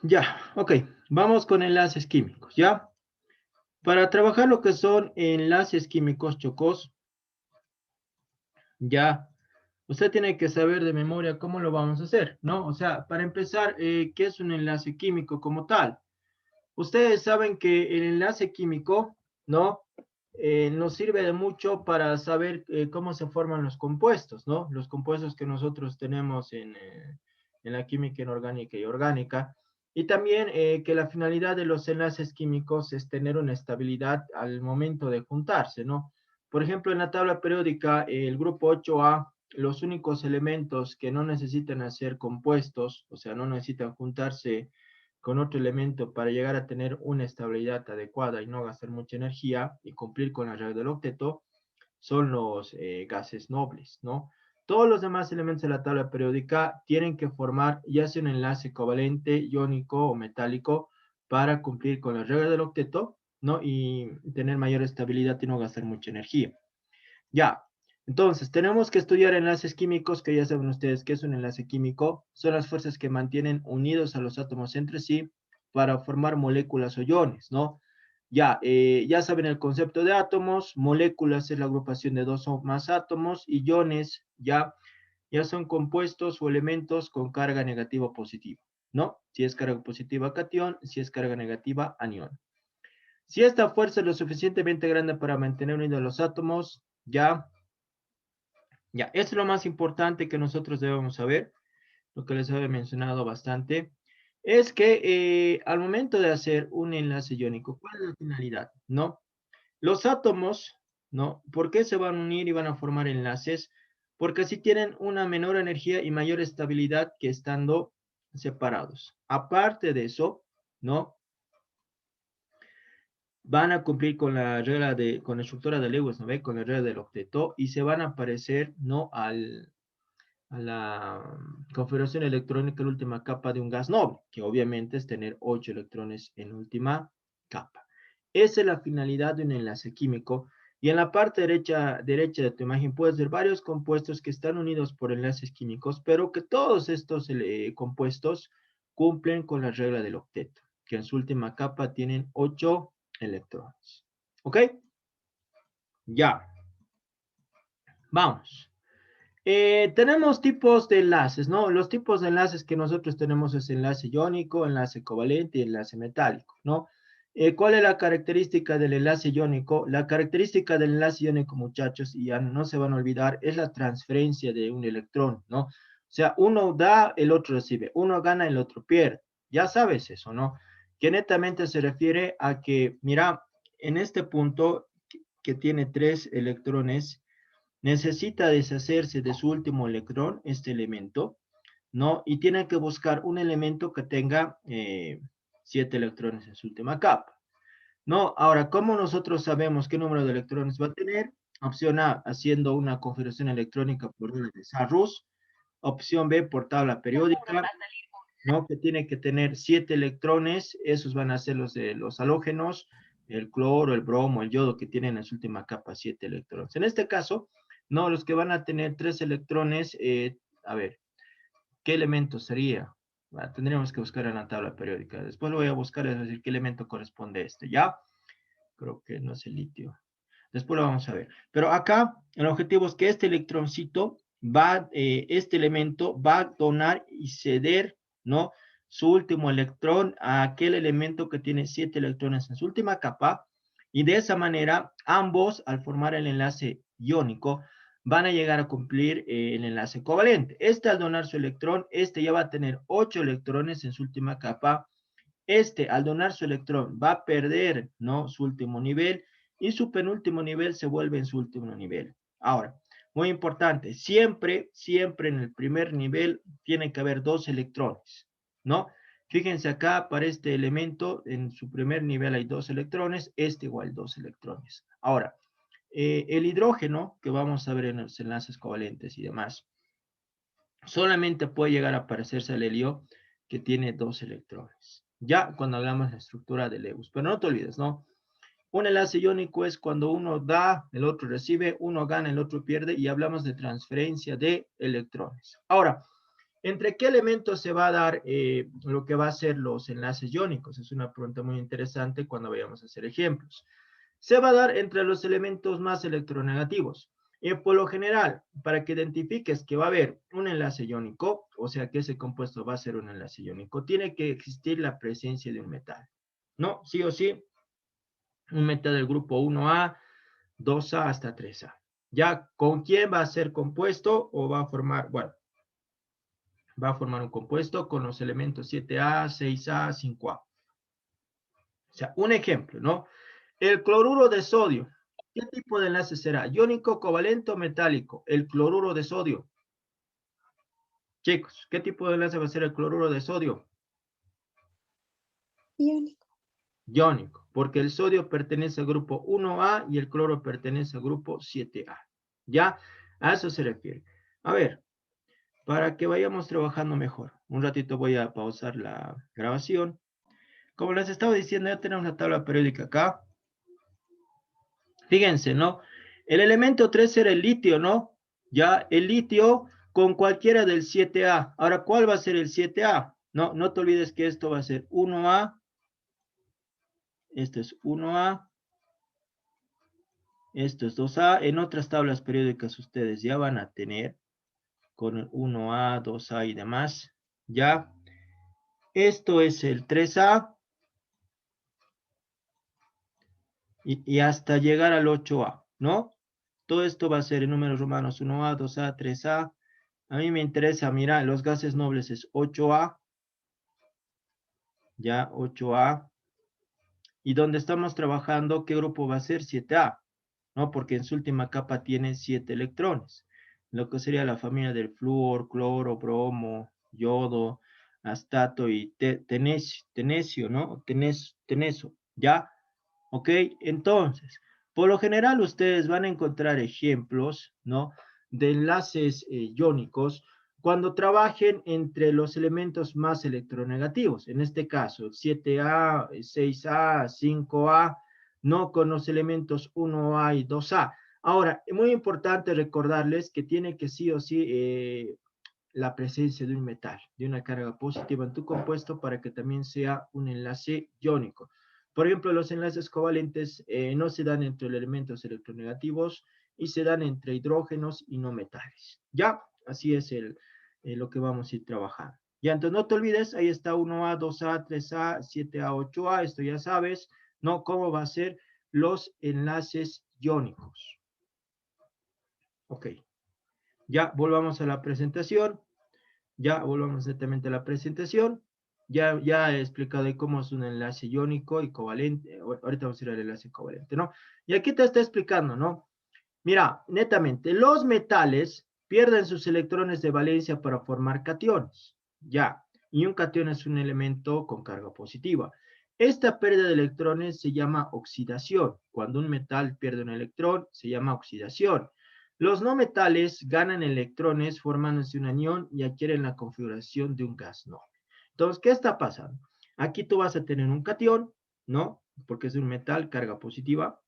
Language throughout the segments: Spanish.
Ya, ok. Vamos con enlaces químicos, ¿ya? Para trabajar lo que son enlaces químicos chocos, ya, usted tiene que saber de memoria cómo lo vamos a hacer, ¿no? O sea, para empezar, ¿qué es un enlace químico como tal? Ustedes saben que el enlace químico, ¿no? Nos sirve de mucho para saber cómo se forman los compuestos, ¿no? Los compuestos que nosotros tenemos en la química inorgánica y orgánica. Y también que la finalidad de los enlaces químicos es tener una estabilidad al momento de juntarse, ¿no? Por ejemplo, en la tabla periódica, el grupo 8A, los únicos elementos que no necesitan hacer compuestos, o sea, no necesitan juntarse con otro elemento para llegar a tener una estabilidad adecuada y no gastar mucha energía y cumplir con la regla del octeto, son los gases nobles, ¿no? Todos los demás elementos de la tabla periódica tienen que formar ya sea un enlace covalente, iónico o metálico para cumplir con la regla del octeto, ¿no? Y tener mayor estabilidad y no gastar mucha energía. Ya, entonces tenemos que estudiar enlaces químicos, que ya saben ustedes que es un enlace químico. Son las fuerzas que mantienen unidos a los átomos entre sí para formar moléculas o iones, ¿no? Ya, ya saben el concepto de átomos, moléculas es la agrupación de dos o más átomos, y iones ya son compuestos o elementos con carga negativa o positiva, ¿no? Si es carga positiva, cation, si es carga negativa, anión. Si esta fuerza es lo suficientemente grande para mantener unidos los átomos, ya, esto es lo más importante que nosotros debemos saber, lo que les había mencionado bastante, es que al momento de hacer un enlace iónico, ¿cuál es la finalidad? ¿No? Los átomos, ¿no? ¿Por qué se van a unir y van a formar enlaces? Porque así tienen una menor energía y mayor estabilidad que estando separados. Aparte de eso, ¿no? Van a cumplir con la regla con la estructura de Lewis, ¿no ve? Con la regla del octeto y se van a parecer, ¿no? A la configuración electrónica, la última capa de un gas noble, que obviamente es tener 8 electrones en última capa. Esa es la finalidad de un enlace químico. Y en la parte derecha de tu imagen puedes ver varios compuestos que están unidos por enlaces químicos, pero que todos estos compuestos cumplen con la regla del octeto, que en su última capa tienen 8 electrones. ¿Ok? Ya, vamos. Tenemos tipos de enlaces, ¿no? Los tipos de enlaces que nosotros tenemos es enlace iónico, enlace covalente y enlace metálico, ¿no? ¿Cuál es la característica del enlace iónico? La característica del enlace iónico, muchachos, y ya no se van a olvidar, es la transferencia de un electrón, ¿no? O sea, uno da, el otro recibe, uno gana, el otro pierde. Ya sabes eso, ¿no? Que netamente se refiere a que, mira, en este punto que tiene 3 electrones, necesita deshacerse de su último electrón, este elemento, ¿no? Y tiene que buscar un elemento que tenga 7 electrones en su última capa, ¿no? Ahora, ¿cómo nosotros sabemos qué número de electrones va a tener? Opción A, haciendo una configuración electrónica por regla de Sarrus. Opción B, por tabla periódica, ¿no? Que tiene que tener 7 electrones, esos van a ser los halógenos, el cloro, el bromo, el yodo, que tienen en su última capa 7 electrones. En este caso, no, los que van a tener 3 electrones, a ver, ¿qué elemento sería? Tendríamos que buscar en la tabla periódica. Después lo voy a buscar, es decir, qué elemento corresponde a este, ¿ya? Creo que no es el litio. Después lo vamos a ver. Pero acá el objetivo es que este electroncito este elemento va a donar y ceder, ¿no? Su último electrón a aquel elemento que tiene 7 electrones en su última capa. Y de esa manera, ambos, al formar el enlace iónico, van a llegar a cumplir el enlace covalente. Este, al donar su electrón, este ya va a tener 8 electrones en su última capa. Este, al donar su electrón, va a perder, ¿no? Su último nivel y su penúltimo nivel se vuelve en su último nivel. Ahora, muy importante, siempre en el primer nivel tiene que haber 2 electrones, ¿no? Fíjense acá, para este elemento, en su primer nivel hay 2 electrones, este igual 2 electrones. Ahora, el hidrógeno, que vamos a ver en los enlaces covalentes y demás, solamente puede llegar a parecerse al helio que tiene 2 electrones. Ya cuando hablamos de la estructura de Lewis. Pero no te olvides, ¿no? Un enlace iónico es cuando uno da, el otro recibe, uno gana, el otro pierde, y hablamos de transferencia de electrones. Ahora, ¿Entre qué elementos se va a dar lo que va a ser los enlaces iónicos? Es una pregunta muy interesante cuando vayamos a hacer ejemplos. Se va a dar entre los elementos más electronegativos. Por lo general, para que identifiques que va a haber un enlace iónico, o sea que ese compuesto va a ser un enlace iónico, tiene que existir la presencia de un metal. ¿No? Sí o sí, un metal del grupo 1A, 2A hasta 3A. ¿Ya con quién va a ser compuesto o va a formar? Bueno, va a formar un compuesto con los elementos 7A, 6A, 5A. O sea, un ejemplo, ¿no? El cloruro de sodio. ¿Qué tipo de enlace será? ¿Iónico, covalente o metálico? El cloruro de sodio. Chicos, ¿qué tipo de enlace va a ser el cloruro de sodio? Iónico. Iónico, porque el sodio pertenece al grupo 1A y el cloro pertenece al grupo 7A. ¿Ya? A eso se refiere. A ver, para que vayamos trabajando mejor. Un ratito voy a pausar la grabación. Como les estaba diciendo, ya tenemos la tabla periódica acá. Fíjense, ¿no? El elemento 3 era el litio, ¿no? Ya, el litio con cualquiera del 7A. Ahora, ¿cuál va a ser el 7A? No, no te olvides que esto va a ser 1A. Esto es 1A. Esto es 2A. En otras tablas periódicas ustedes ya van a tener con el 1A, 2A y demás. Ya. Esto es el 3A. Y hasta llegar al 8A, ¿no? Todo esto va a ser en números romanos 1A, 2A, 3A. A mí me interesa, mira, los gases nobles es 8A, ya 8A. Y donde estamos trabajando, ¿qué grupo va a ser? 7A, ¿no? Porque en su última capa tiene 7 electrones. Lo que sería la familia del flúor, cloro, bromo, yodo, astato y tenesio, ¿no? Teneso, ¿ya? ¿Ok? Entonces, por lo general ustedes van a encontrar ejemplos, ¿no? De enlaces iónicos cuando trabajen entre los elementos más electronegativos. En este caso, 7A, 6A, 5A, no con los elementos 1A y 2A. Ahora, es muy importante recordarles que tiene que sí o sí la presencia de un metal, de una carga positiva en tu compuesto para que también sea un enlace iónico. Por ejemplo, los enlaces covalentes no se dan entre elementos electronegativos y se dan entre hidrógenos y no metales. ¿Ya? Así es lo que vamos a ir trabajando. Ya, entonces no te olvides, ahí está 1A, 2A, 3A, 7A, 8A, esto ya sabes, ¿no? Cómo va a ser los enlaces iónicos. Ok, ya volvamos a la presentación. Ya volvamos directamente a la presentación. Ya he explicado ahí cómo es un enlace iónico y covalente. Ahorita vamos a ir al enlace covalente, ¿no? Y aquí te está explicando, ¿no? Mira, netamente, los metales pierden sus electrones de valencia para formar cationes. Ya. Y un catión es un elemento con carga positiva. Esta pérdida de electrones se llama oxidación. Cuando un metal pierde un electrón, se llama oxidación. Los no metales ganan electrones formándose un anión y adquieren la configuración de un gas noble. Entonces, ¿qué está pasando? Aquí tú vas a tener un catión, ¿no? Porque es un metal, carga positiva.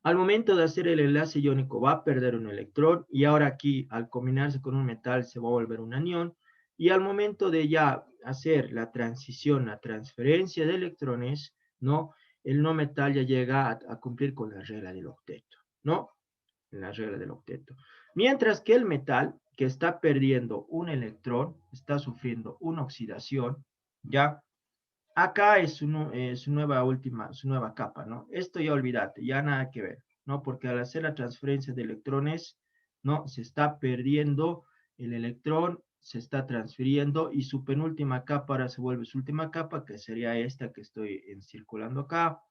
Al momento de hacer el enlace iónico va a perder un electrón y ahora aquí al combinarse con un metal se va a volver un anión y al momento de ya hacer la transición, la transferencia de electrones, ¿no? El no metal ya llega a cumplir con la regla del octeto, ¿no? La regla del octeto. Mientras que el metal, que está perdiendo un electrón, está sufriendo una oxidación, ¿ya? Acá es su nueva capa, ¿no? Esto ya olvídate, ya nada que ver, ¿no? Porque al hacer la transferencia de electrones, ¿no? Se está perdiendo el electrón, se está transfiriendo y su penúltima capa ahora se vuelve su última capa, que sería esta que estoy circulando acá.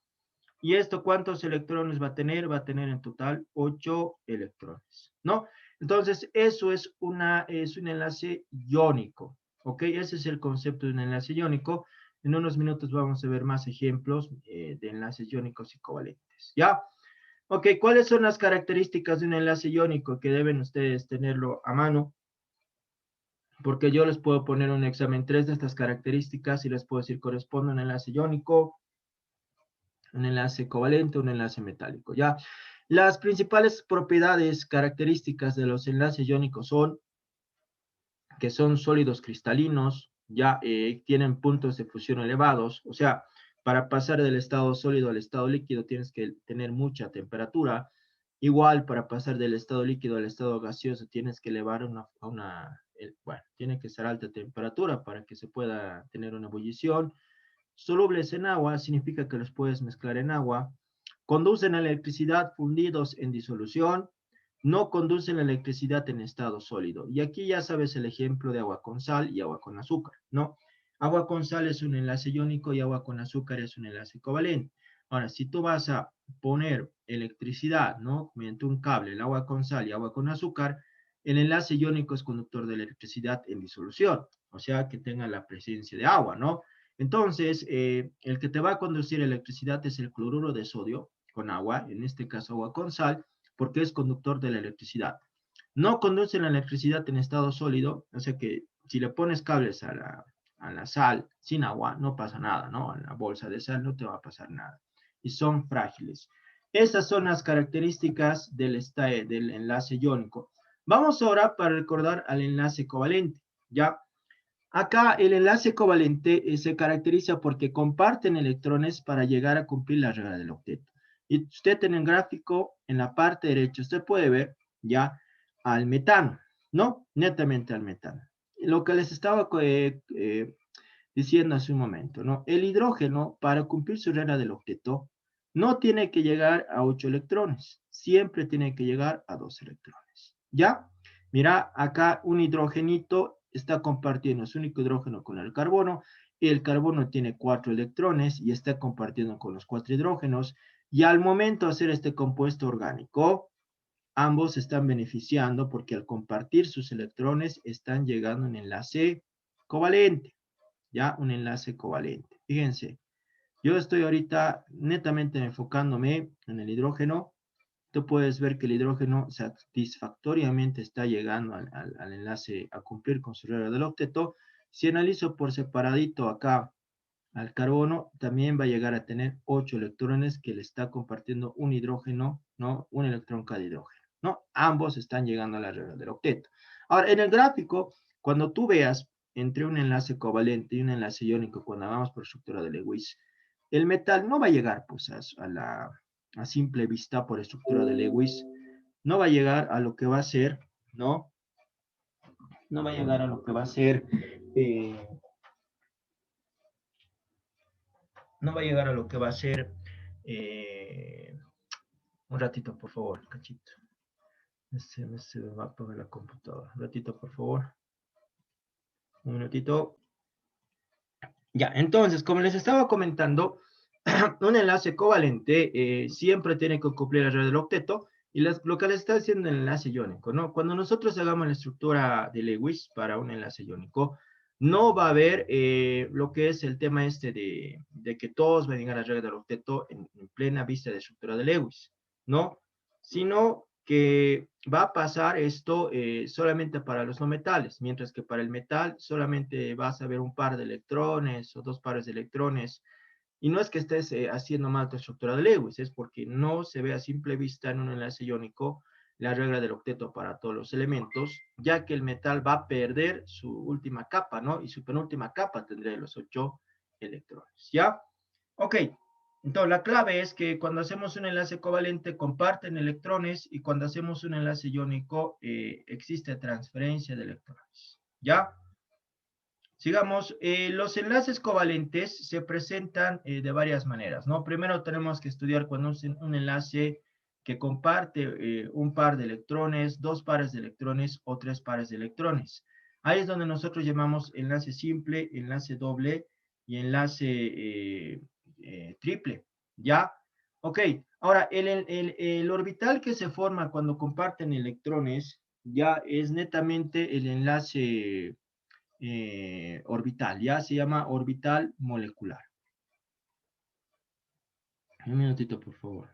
¿Y esto cuántos electrones va a tener? Va a tener en total 8 electrones, ¿no? Entonces, eso es un enlace iónico, ¿ok? Ese es el concepto de un enlace iónico. En unos minutos vamos a ver más ejemplos de enlaces iónicos y covalentes, ¿ya? Ok, ¿cuáles son las características de un enlace iónico que deben ustedes tenerlo a mano? Porque yo les puedo poner un examen 3 de estas características y les puedo decir corresponde a un enlace iónico, un enlace covalente, un enlace metálico, ¿ya? Las principales propiedades, características de los enlaces iónicos son que son sólidos cristalinos, ya tienen puntos de fusión elevados, o sea, para pasar del estado sólido al estado líquido tienes que tener mucha temperatura. Igual, para pasar del estado líquido al estado gaseoso tienes que elevar bueno, tiene que ser alta temperatura para que se pueda tener una ebullición. Solubles en agua significa que los puedes mezclar en agua. Conducen a la electricidad fundidos en disolución. No conducen la electricidad en estado sólido. Y aquí ya sabes el ejemplo de agua con sal y agua con azúcar, ¿no? Agua con sal es un enlace iónico y agua con azúcar es un enlace covalente. Ahora, si tú vas a poner electricidad, ¿no? Mediante un cable, el agua con sal y agua con azúcar, el enlace iónico es conductor de electricidad en disolución, o sea, que tenga la presencia de agua, ¿no? Entonces, el que te va a conducir electricidad es el cloruro de sodio con agua, en este caso agua con sal, porque es conductor de la electricidad. No conduce la electricidad en estado sólido, o sea que si le pones cables a la sal sin agua, no pasa nada, ¿no? A la bolsa de sal no te va a pasar nada. Y son frágiles. Estas son las características del enlace iónico. Vamos ahora para recordar al enlace covalente, ¿ya? Acá el enlace covalente se caracteriza porque comparten electrones para llegar a cumplir la regla del octeto. Y usted en el gráfico, en la parte derecha, usted puede ver ya al metano, ¿no? Netamente al metano. Lo que les estaba diciendo hace un momento, ¿no? El hidrógeno, para cumplir su regla del octeto, no tiene que llegar a 8 electrones, siempre tiene que llegar a 2 electrones, ¿ya? Mira, acá un hidrogenito está compartiendo su único hidrógeno con el carbono, y el carbono tiene 4 electrones y está compartiendo con los 4 hidrógenos, y al momento de hacer este compuesto orgánico, ambos se están beneficiando porque al compartir sus electrones están llegando a un enlace covalente, ya un enlace covalente. Fíjense, yo estoy ahorita netamente enfocándome en el hidrógeno. Tú puedes ver que el hidrógeno satisfactoriamente está llegando al enlace a cumplir con su regla del octeto. Si analizo por separadito acá al carbono, también va a llegar a tener 8 electrones que le está compartiendo un hidrógeno, ¿no? Un electrón cada hidrógeno, ¿no? Ambos están llegando a la regla del octeto. Ahora, en el gráfico, cuando tú veas entre un enlace covalente y un enlace iónico, cuando vamos por estructura de Lewis, el metal no va a llegar pues a simple vista por estructura de Lewis, no va a llegar a lo que va a ser, ¿no? No va a llegar a lo que va a ser, no va a llegar a lo que va a ser, eh, un ratito por favor, cachito. Se me va a apagar la computadora. Un ratito por favor. Un minutito. Ya, entonces, como les estaba comentando, un enlace covalente siempre tiene que cumplir la regla del octeto y lo que les está diciendo el enlace iónico, ¿no? Cuando nosotros hagamos la estructura de Lewis para un enlace iónico, no va a haber lo que es el tema este de que todos van a llegar a la regla del octeto en plena vista de estructura de Lewis, ¿no? Sino que va a pasar esto solamente para los no metales, mientras que para el metal solamente vas a ver un par de electrones o dos pares de electrones. Y no es que estés haciendo mal tu estructura de Lewis, es porque no se ve a simple vista en un enlace iónico la regla del octeto para todos los elementos, ya que el metal va a perder su última capa, ¿no? Y su penúltima capa tendría los 8 electrones, ¿ya? Ok, entonces la clave es que cuando hacemos un enlace covalente comparten electrones y cuando hacemos un enlace iónico existe transferencia de electrones, ¿ya? Sigamos, los enlaces covalentes se presentan de varias maneras, ¿no? Primero tenemos que estudiar cuando es un enlace que comparte un par de electrones, dos pares de electrones o tres pares de electrones. Ahí es donde nosotros llamamos enlace simple, enlace doble y enlace triple, ¿ya? Ok, ahora el orbital que se forma cuando comparten electrones ya es netamente el enlace orbital, ya se llama orbital molecular. Un minutito, por favor.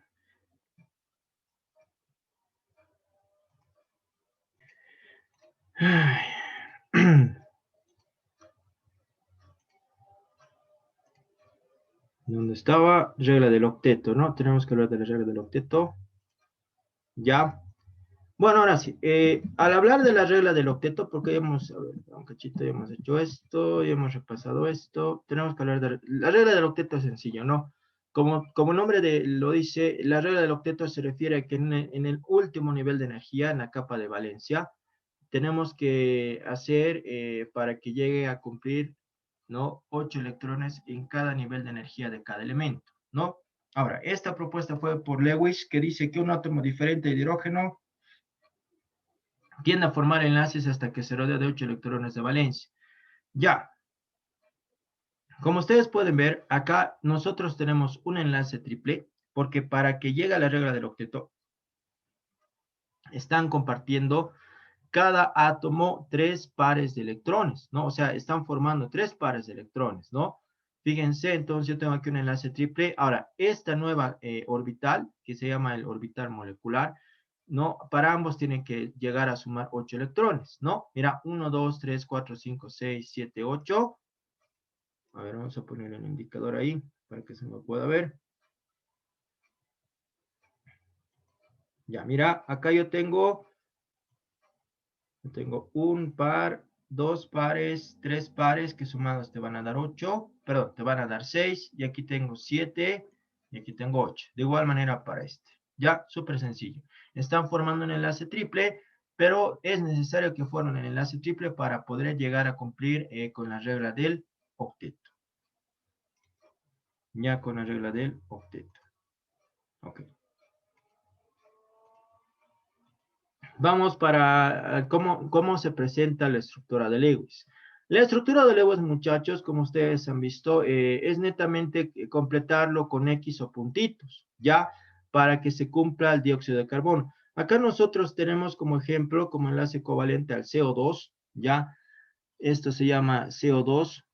¿Dónde estaba? Regla del octeto, ¿no? Tenemos que hablar de la regla del octeto. Ya. Bueno, ahora sí, al hablar de la regla del octeto, porque hemos, a ver, un cachito, ya hemos hecho esto, ya hemos repasado esto, tenemos que hablar de la regla del octeto es sencillo, ¿no? Como el nombre lo dice, la regla del octeto se refiere a que en el último nivel de energía, en la capa de valencia, tenemos que hacer para que llegue a cumplir, ¿no? 8 electrones en cada nivel de energía de cada elemento, ¿no? Ahora, esta propuesta fue por Lewis, que dice que un átomo diferente de hidrógeno tiende a formar enlaces hasta que se rodea de 8 electrones de valencia. Ya, como ustedes pueden ver, acá nosotros tenemos un enlace triple, porque para que llegue a la regla del octeto, están compartiendo cada átomo 3 pares de electrones, ¿no? O sea, están formando 3 pares de electrones, ¿no? Fíjense, entonces yo tengo aquí un enlace triple. Ahora, esta nueva orbital, que se llama el orbital molecular, ¿no? Para ambos tienen que llegar a sumar 8 electrones, ¿no? Mira, 1, 2, 3, 4, 5, 6, 7, 8. A ver, vamos a poner el indicador ahí para que se me pueda ver. Ya, mira, acá yo tengo un par, dos pares, tres pares que sumados te van a dar 8, perdón, te van a dar 6, y aquí tengo 7, y aquí tengo 8. De igual manera para este. Ya, súper sencillo. Están formando un enlace triple, pero es necesario que formen el enlace triple para poder llegar a cumplir con la regla del octeto. Ya con la regla del octeto. Ok. Vamos para cómo se presenta la estructura de Lewis. La estructura de Lewis, muchachos, como ustedes han visto, es netamente completarlo con X o puntitos, ¿ya? Para que se cumpla el dióxido de carbono. Acá nosotros tenemos como ejemplo, como enlace covalente al CO2, ¿ya? Esto se llama CO2,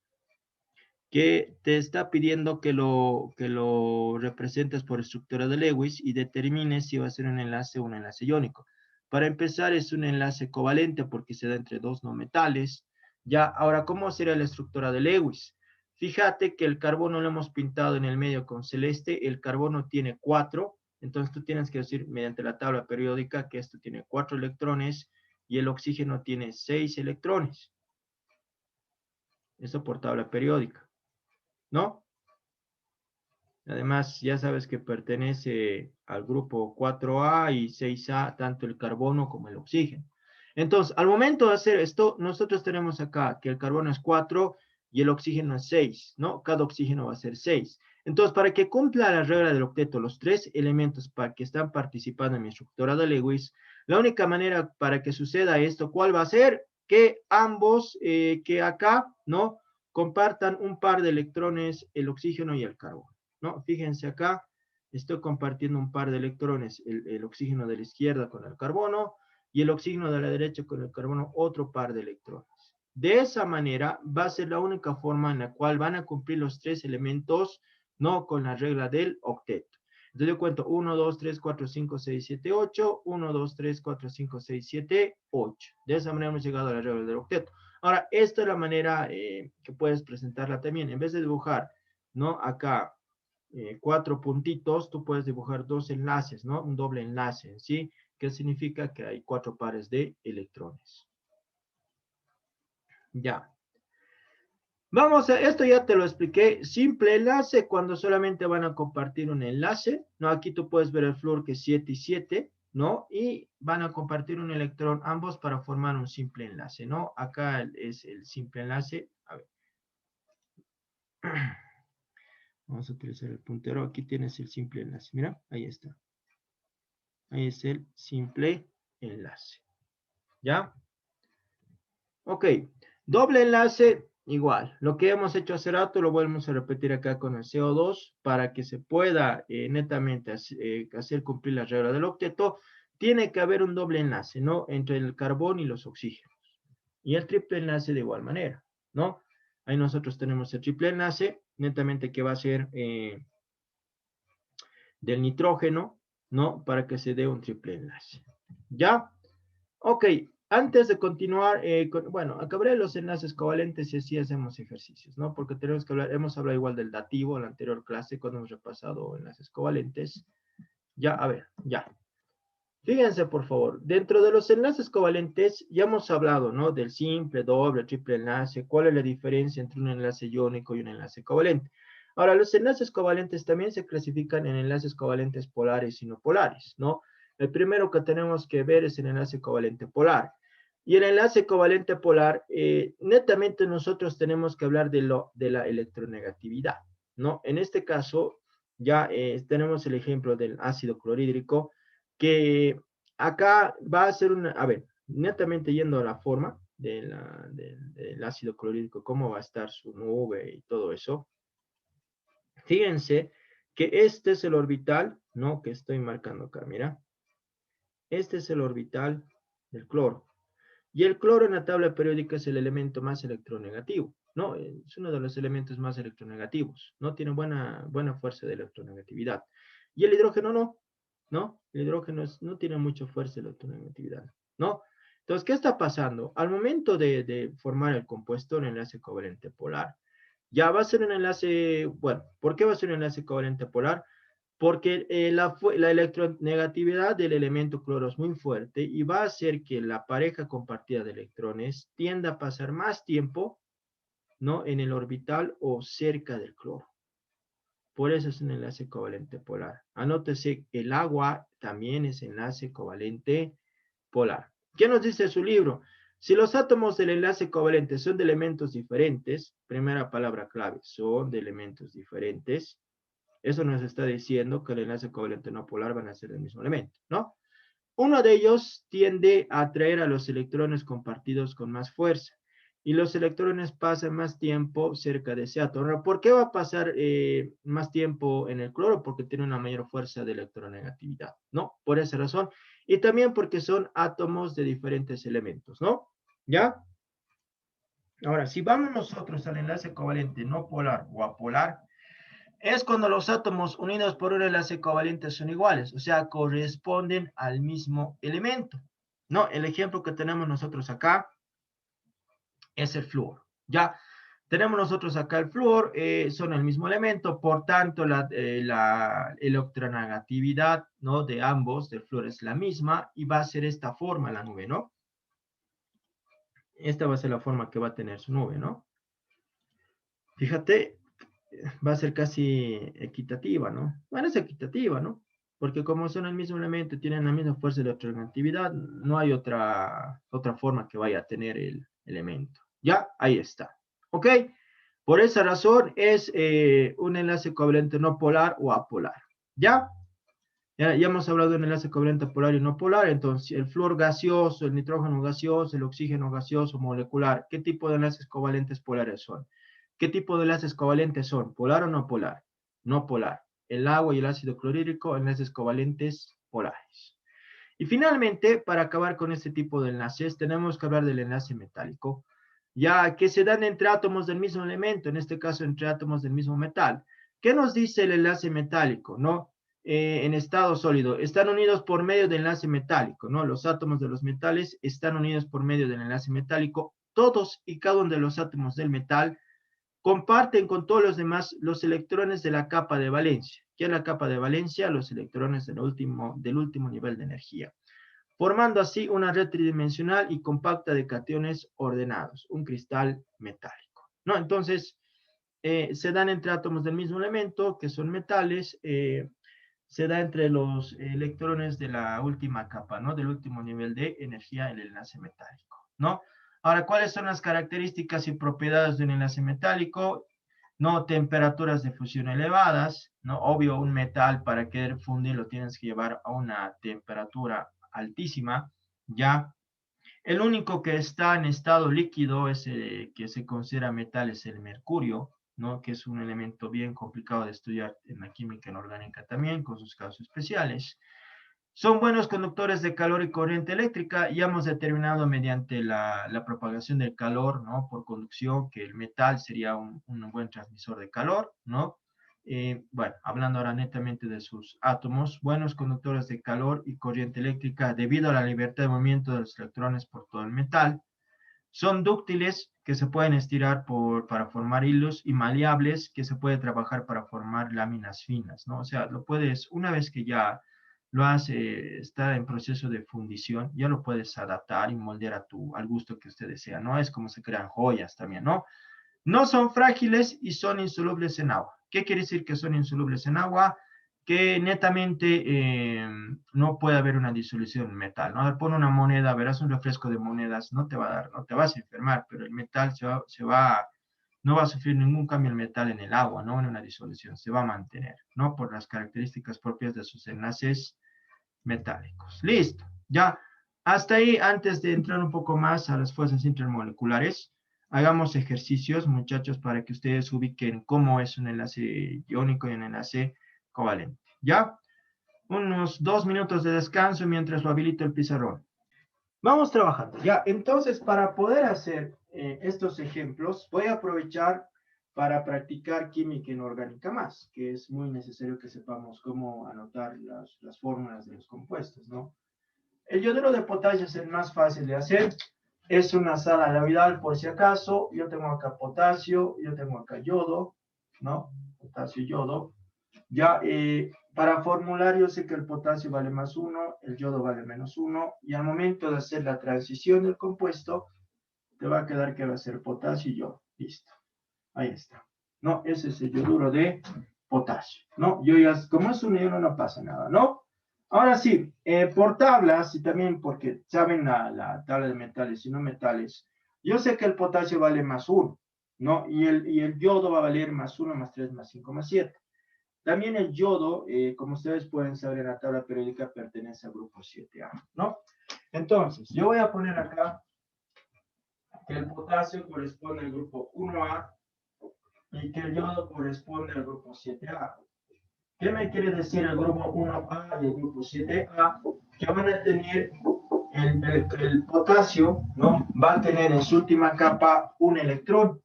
que te está pidiendo que lo representes por estructura de Lewis y determines si va a ser un enlace o un enlace iónico. Para empezar, es un enlace covalente porque se da entre dos no metales. Ya, ahora, ¿cómo será la estructura de Lewis? Fíjate que el carbono lo hemos pintado en el medio con celeste, el carbono tiene 4, entonces tú tienes que decir mediante la tabla periódica que esto tiene 4 electrones y el oxígeno tiene 6 electrones. Eso por tabla periódica, ¿no? Además, ya sabes que pertenece al grupo 4A y 6A, tanto el carbono como el oxígeno. Entonces, al momento de hacer esto, nosotros tenemos acá que el carbono es 4 y el oxígeno es 6, ¿no? Cada oxígeno va a ser 6. Entonces, para que cumpla la regla del octeto, los tres elementos para que están participando en mi estructura de Lewis, la única manera para que suceda esto, ¿cuál va a ser? Que ambos, que acá, ¿no? Compartan un par de electrones, el oxígeno y el carbono. ¿No? Fíjense acá, estoy compartiendo un par de electrones, el oxígeno de la izquierda con el carbono y el oxígeno de la derecha con el carbono, otro par de electrones. De esa manera va a ser la única forma en la cual van a cumplir los tres elementos, no con la regla del octeto. Entonces yo cuento 1, 2, 3, 4, 5, 6, 7, 8, 1, 2, 3, 4, 5, 6, 7, 8. De esa manera hemos llegado a la regla del octeto. Ahora, esta es la manera que puedes presentarla también. En vez de dibujar, ¿no? Acá 4 puntitos, tú puedes dibujar dos enlaces, ¿no? Un doble enlace, ¿sí? Que significa que hay 4 pares de electrones. Ya. Vamos a, esto ya te lo expliqué, simple enlace cuando solamente van a compartir un enlace, ¿no? Aquí tú puedes ver el flúor que es 7 y 7, ¿no? Y van a compartir un electrón ambos para formar un simple enlace, ¿no? Acá es el simple enlace, a ver. Vamos a utilizar el puntero, aquí tienes el simple enlace, mira, ahí está. Ahí es el simple enlace. ¿Ya? Ok. Doble enlace, igual. Lo que hemos hecho hace rato lo volvemos a repetir acá con el CO2 para que se pueda netamente hacer cumplir la regla del octeto. Tiene que haber un doble enlace, ¿no? Entre el carbón y los oxígenos. Y el triple enlace de igual manera, ¿no? Ahí nosotros tenemos el triple enlace, netamente que va a ser del nitrógeno, ¿no? Para que se dé un triple enlace. ¿Ya? Ok, antes de continuar, bueno, acabaré los enlaces covalentes y así hacemos ejercicios, ¿no? Porque tenemos que hablar, hemos hablado igual del dativo en la anterior clase cuando hemos repasado enlaces covalentes. Ya, a ver, ya. Fíjense, por favor, dentro de los enlaces covalentes ya hemos hablado, ¿no? Del simple, doble, triple enlace, cuál es la diferencia entre un enlace iónico y un enlace covalente. Ahora, los enlaces covalentes también se clasifican en enlaces covalentes polares y no polares, ¿no? El primero que tenemos que ver es el enlace covalente polar. Y el enlace covalente polar, netamente nosotros tenemos que hablar de la electronegatividad, ¿no? En este caso, ya tenemos el ejemplo del ácido clorhídrico, que acá va a ser una, a ver, netamente yendo a la forma del ácido clorhídrico, cómo va a estar su nube y todo eso. Fíjense que este es el orbital, ¿no? Que estoy marcando acá, mira. Este es el orbital del cloro. Y el cloro en la tabla periódica es el elemento más electronegativo, ¿no? Es uno de los elementos más electronegativos, ¿no? Tiene buena fuerza de electronegatividad. Y el hidrógeno no, ¿no? El hidrógeno no tiene mucha fuerza de electronegatividad, ¿no? Entonces, ¿qué está pasando? Al momento de formar el compuesto, un enlace covalente polar, ya va a ser un enlace, bueno, ¿por qué va a ser un enlace covalente polar? Porque la electronegatividad del elemento cloro es muy fuerte y va a hacer que la pareja compartida de electrones tienda a pasar más tiempo, ¿no? En el orbital o cerca del cloro. Por eso es un enlace covalente polar. Anótese, el agua también es enlace covalente polar. ¿Qué nos dice su libro? Si los átomos del enlace covalente son de elementos diferentes, primera palabra clave, son de elementos diferentes, eso nos está diciendo que el enlace covalente no polar van a ser el mismo elemento, ¿no? Uno de ellos tiende a atraer a los electrones compartidos con más fuerza y los electrones pasan más tiempo cerca de ese átomo. Ahora, ¿por qué va a pasar más tiempo en el cloro? Porque tiene una mayor fuerza de electronegatividad, ¿no? Por esa razón. Y también porque son átomos de diferentes elementos, ¿no? ¿Ya? Ahora, si vamos nosotros al enlace covalente no polar o apolar, es cuando los átomos unidos por un enlace covalente son iguales, o sea, corresponden al mismo elemento. ¿No? El ejemplo que tenemos nosotros acá es el flúor. Ya tenemos nosotros acá el flúor, son el mismo elemento, por tanto la electronegatividad, ¿no? De ambos, del flúor es la misma y va a ser esta forma la nube, ¿no? Esta va a ser la forma que va a tener su nube, ¿no? Fíjate, va a ser casi equitativa, ¿no? Bueno, es equitativa, ¿no? Porque como son el mismo elemento, tienen la misma fuerza de electronegatividad, no hay otra forma que vaya a tener el elemento. Ya, ahí está. ¿Ok? Por esa razón es un enlace covalente no polar o apolar. ¿Ya? Ya hemos hablado de un enlace covalente polar y no polar, entonces el flúor gaseoso, el nitrógeno gaseoso, el oxígeno gaseoso molecular, ¿qué tipo de enlaces covalentes polares son? ¿Qué tipo de enlaces covalentes son? ¿Polar o no polar? No polar. El agua y el ácido clorhídrico, enlaces covalentes polares. Y finalmente, para acabar con este tipo de enlaces, tenemos que hablar del enlace metálico, ya que se dan entre átomos del mismo elemento, en este caso entre átomos del mismo metal. ¿Qué nos dice el enlace metálico? ¿No? En estado sólido, están unidos por medio del enlace metálico, ¿no? Los átomos de los metales están unidos por medio del enlace metálico. Todos y cada uno de los átomos del metal comparten con todos los demás los electrones de la capa de valencia. ¿Qué es la capa de valencia? Los electrones del último nivel de energía, formando así una red tridimensional y compacta de cationes ordenados, un cristal metálico, ¿no? Entonces, se dan entre átomos del mismo elemento, que son metales, se da entre los electrones de la última capa, ¿no? Del último nivel de energía, el enlace metálico, ¿no? Ahora, ¿cuáles son las características y propiedades de un enlace metálico? No, temperaturas de fusión elevadas, ¿no? Obvio, un metal para querer fundir lo tienes que llevar a una temperatura altísima, ¿ya? El único que está en estado líquido es que se considera metal, es el mercurio, ¿no? Que es un elemento bien complicado de estudiar en la química inorgánica también, con sus casos especiales. Son buenos conductores de calor y corriente eléctrica y hemos determinado mediante la propagación del calor, ¿no? Por conducción, que el metal sería un buen transmisor de calor, ¿no? Bueno, hablando ahora netamente de sus átomos, buenos conductores de calor y corriente eléctrica debido a la libertad de movimiento de los electrones por todo el metal. Son dúctiles que se pueden estirar para formar hilos y maleables que se puede trabajar para formar láminas finas, ¿no? O sea, lo puedes, una vez que ya está en proceso de fundición, ya lo puedes adaptar y moldear al gusto que usted desea, ¿no? Es como se crean joyas también, ¿no? No son frágiles y son insolubles en agua. ¿Qué quiere decir que son insolubles en agua? Que netamente no puede haber una disolución en metal, ¿no? Pon una moneda, verás un refresco de monedas, no te va a dar, no te vas a enfermar, pero el metal no va a sufrir ningún cambio el metal en el agua, ¿no? En una disolución, se va a mantener, ¿no? Por las características propias de sus enlaces metálicos. Listo, ya. Hasta ahí, antes de entrar un poco más a las fuerzas intermoleculares, hagamos ejercicios, muchachos, para que ustedes ubiquen cómo es un enlace iónico y un enlace covalente. ¿Ya? Unos 2 minutos de descanso mientras lo habilito el pizarrón. Vamos trabajando. Ya, entonces, para poder hacer estos ejemplos, voy a aprovechar para practicar química inorgánica más, que es muy necesario que sepamos cómo anotar las fórmulas de los compuestos, ¿no? El yoduro de potasio es el más fácil de hacer. Es una sal aloidal, por si acaso. Yo tengo acá potasio, yo tengo acá yodo, ¿no? Potasio y yodo. Ya, para formular, yo sé que el potasio vale más 1, el yodo vale menos 1, y al momento de hacer la transición del compuesto, te va a quedar que va a ser potasio y yodo. Listo. Ahí está. No, ese es el yoduro de potasio. No, yo ya, como es un iono, no pasa nada, ¿no? Ahora sí, por tablas, y también porque saben la tabla de metales y no metales, yo sé que el potasio vale más 1, ¿no? Y el yodo va a valer más 1, más 3, más 5, más 7. También el yodo, como ustedes pueden saber en la tabla periódica, pertenece al grupo 7A, ¿no? Entonces, yo voy a poner acá que el potasio corresponde al grupo 1A y que el yodo corresponde al grupo 7A. ¿Qué me quiere decir el grupo 1A y el grupo 7A? Que van a tener el potasio, ¿no? Va a tener en su última capa un electrón,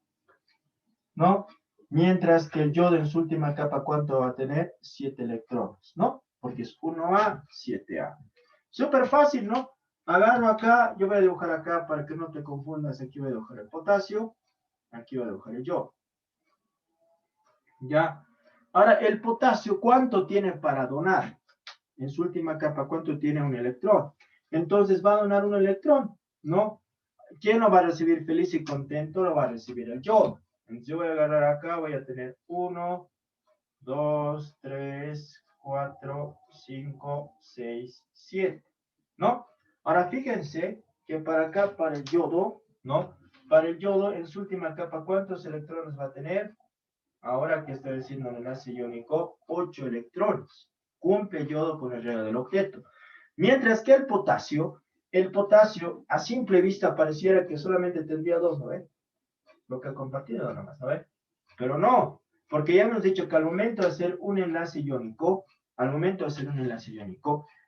¿no? Mientras que el yodo en su última capa, ¿cuánto va a tener? 7 electrones, ¿no? Porque es 1A, 7A. Súper fácil, ¿no? Agarro acá, yo voy a dibujar acá para que no te confundas. Aquí voy a dibujar el potasio, aquí voy a dibujar el yodo. ¿Ya? Ahora, el potasio, ¿cuánto tiene para donar? En su última capa, ¿cuánto tiene un electrón? Entonces va a donar un electrón, ¿no? ¿Quién lo va a recibir feliz y contento? Lo va a recibir el yodo. Entonces yo voy a agarrar acá, voy a tener 1, 2, 3, 4, 5, 6, 7, ¿no? Ahora fíjense que para acá, para el yodo, ¿no? Para el yodo, en su última capa, ¿cuántos electrones va a tener? Ahora que estoy diciendo el enlace iónico, 8 electrones. Cumple yodo con el regla del objeto. Mientras que el potasio a simple vista pareciera que solamente tendría 2, ¿no ve? Lo que ha compartido nada más, ¿no ve? Pero no, porque ya hemos dicho que al momento de hacer un enlace iónico,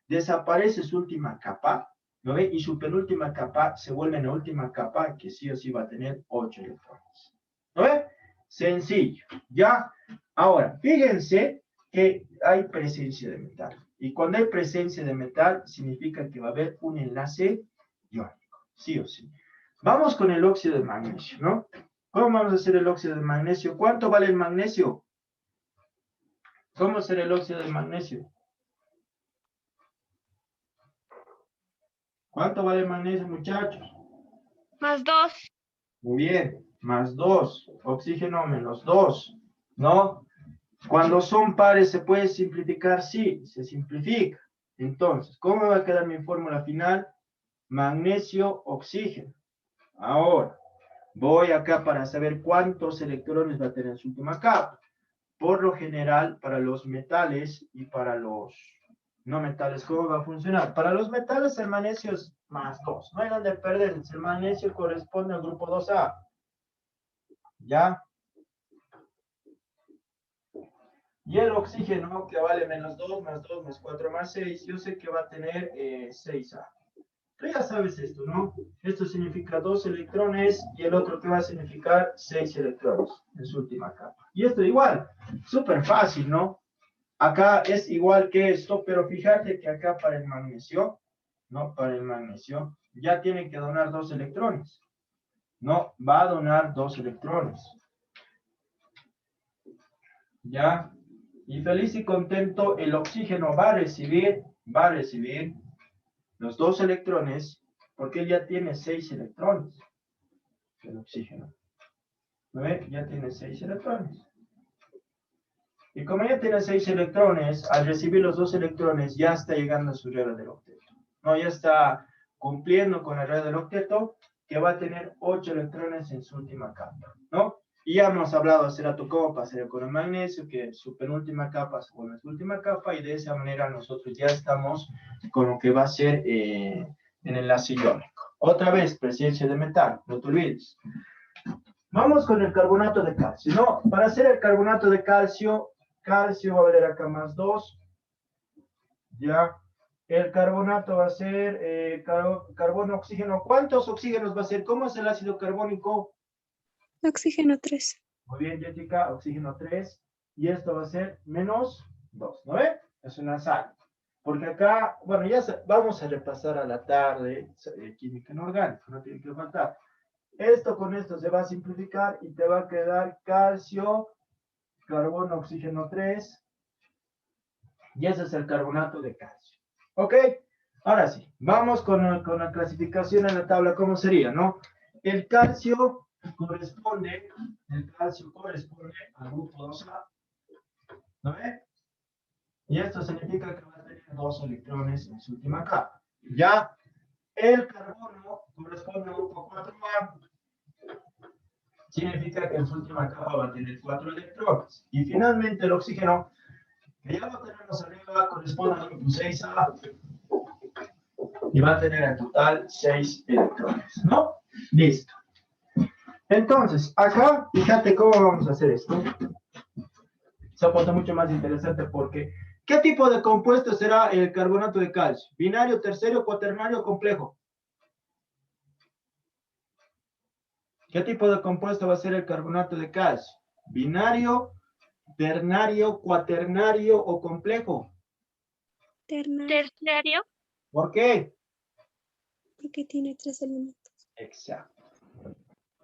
desaparece su última capa, ¿no ve? Y su penúltima capa se vuelve en la última capa, que sí o sí va a tener 8 electrones. ¿No ve? Sencillo, ¿ya? Ahora, fíjense que hay presencia de metal. Y cuando hay presencia de metal, significa que va a haber un enlace iónico, sí o sí. Vamos con el óxido de magnesio, ¿no? ¿Cómo vamos a hacer el óxido de magnesio? ¿Cuánto vale el magnesio? ¿Cómo será el óxido de magnesio? ¿Cuánto vale el magnesio, muchachos? Más 2. Muy bien, más 2. Oxígeno menos 2, ¿no? Cuando son pares, ¿se puede simplificar? Sí, se simplifica. Entonces, ¿cómo me va a quedar mi fórmula final? Magnesio, oxígeno. Ahora, voy acá para saber cuántos electrones va a tener en su última capa. Por lo general, para los metales y para los no metales, ¿cómo va a funcionar? Para los metales, el magnesio es más 2. No hay donde perder. El magnesio corresponde al grupo 2A. ¿Ya? Y el oxígeno, que vale menos 2, más 2, más 4, más 6, yo sé que va a tener 6A. Tú ya sabes esto, ¿no? Esto significa 2 electrones y el otro que va a significar 6 electrones en su última capa. Y esto igual, súper fácil, ¿no? Acá es igual que esto, pero fíjate que acá para el magnesio, ¿no? Para el magnesio, ya tiene que donar 2 electrones. No, va a donar 2 electrones. ¿Ya? Y feliz y contento, el oxígeno va a recibir va a recibir los 2 electrones, porque él ya tiene 6 electrones. El oxígeno. ¿No ve? Ya tiene 6 electrones. Y como ya tiene 6 electrones, al recibir los 2 electrones, ya está llegando a su regla del octeto. ¿No? Ya está cumpliendo con la regla del octeto, que va a tener 8 electrones en su última capa, ¿no? Y ya hemos hablado hace rato cómo pasar con el magnesio, que su penúltima capa se vuelve su última capa, y de esa manera nosotros ya estamos con lo que va a ser en el enlace iónico. Otra vez, presencia de metal, no te olvides. Vamos con el carbonato de calcio, ¿no? Para hacer el carbonato de calcio, calcio va a valer acá más 2, ya. El carbonato va a ser carbono, oxígeno. ¿Cuántos oxígenos va a ser? ¿Cómo es el ácido carbónico? Oxígeno 3. Muy bien, Jessica, oxígeno 3. Y esto va a ser menos 2, ¿no ve? Es una sal. Porque acá, bueno, ya vamos a repasar a la tarde química inorgánica, no tiene que faltar. Esto con esto se va a simplificar y te va a quedar calcio, carbono, oxígeno 3. Y ese es el carbonato de calcio. ¿Ok? Ahora sí, vamos con la clasificación en la tabla. ¿Cómo sería, no? El calcio corresponde al grupo 2A. ¿No ve? Y esto significa que va a tener 2 electrones en su última capa. Ya, el carbono corresponde al grupo 4A. Significa que en su última capa va a tener 4 electrones. Y finalmente el oxígeno, que ya lo tenemos arriba, corresponde al grupo 6A. Y va a tener en total 6 electrones, ¿no? Listo. Entonces, acá, fíjate cómo vamos a hacer esto. Se ha puesto mucho más interesante porque, ¿qué tipo de compuesto será el carbonato de calcio? ¿Binario, terciario, cuaternario o complejo? ¿Qué tipo de compuesto va a ser el carbonato de calcio? ¿Binario, ternario, cuaternario o complejo? Terciario. ¿Por qué? Porque tiene 3 elementos. Exacto.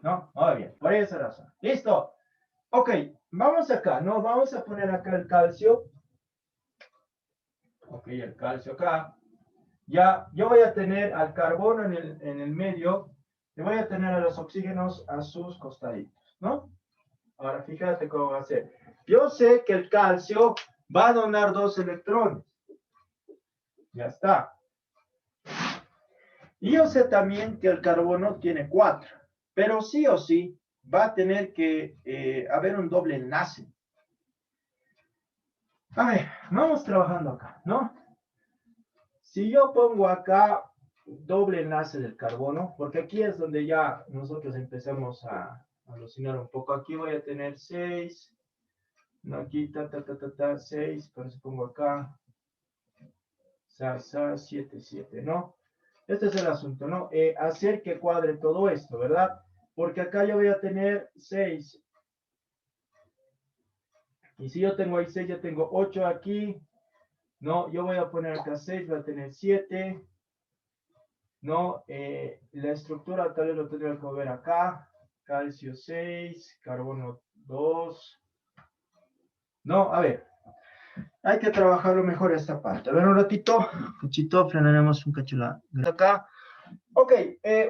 ¿No? Muy bien, por esa razón. Listo. Ok, vamos acá, ¿no? Vamos a poner acá el calcio. Ok, el calcio acá. Ya, yo voy a tener al carbono en el medio. Y voy a tener a los oxígenos a sus costaditos, ¿no? Ahora, fíjate cómo va a ser. Yo sé que el calcio va a donar 2 electrones. Ya está. Y yo sé también que el carbono tiene 4. Pero sí o sí va a tener que haber un doble enlace. A ver, vamos trabajando acá, ¿no? Si yo pongo acá doble enlace del carbono, porque aquí es donde ya nosotros empezamos a alucinar un poco. Aquí voy a tener 6, no, aquí 6, por eso pongo acá, 7, 7, ¿no? Este es el asunto, ¿no? Hacer que cuadre todo esto, ¿verdad? Porque acá yo voy a tener 6. Y si yo tengo ahí 6, ya tengo 8 aquí. No, yo voy a poner acá 6, voy a tener 7. No, la estructura tal vez lo tendría que ver acá. Calcio 6, carbono 2. No, a ver. Hay que trabajarlo mejor esta parte. A ver un ratito. Cachito, frenaremos un cachula. Acá. Ok,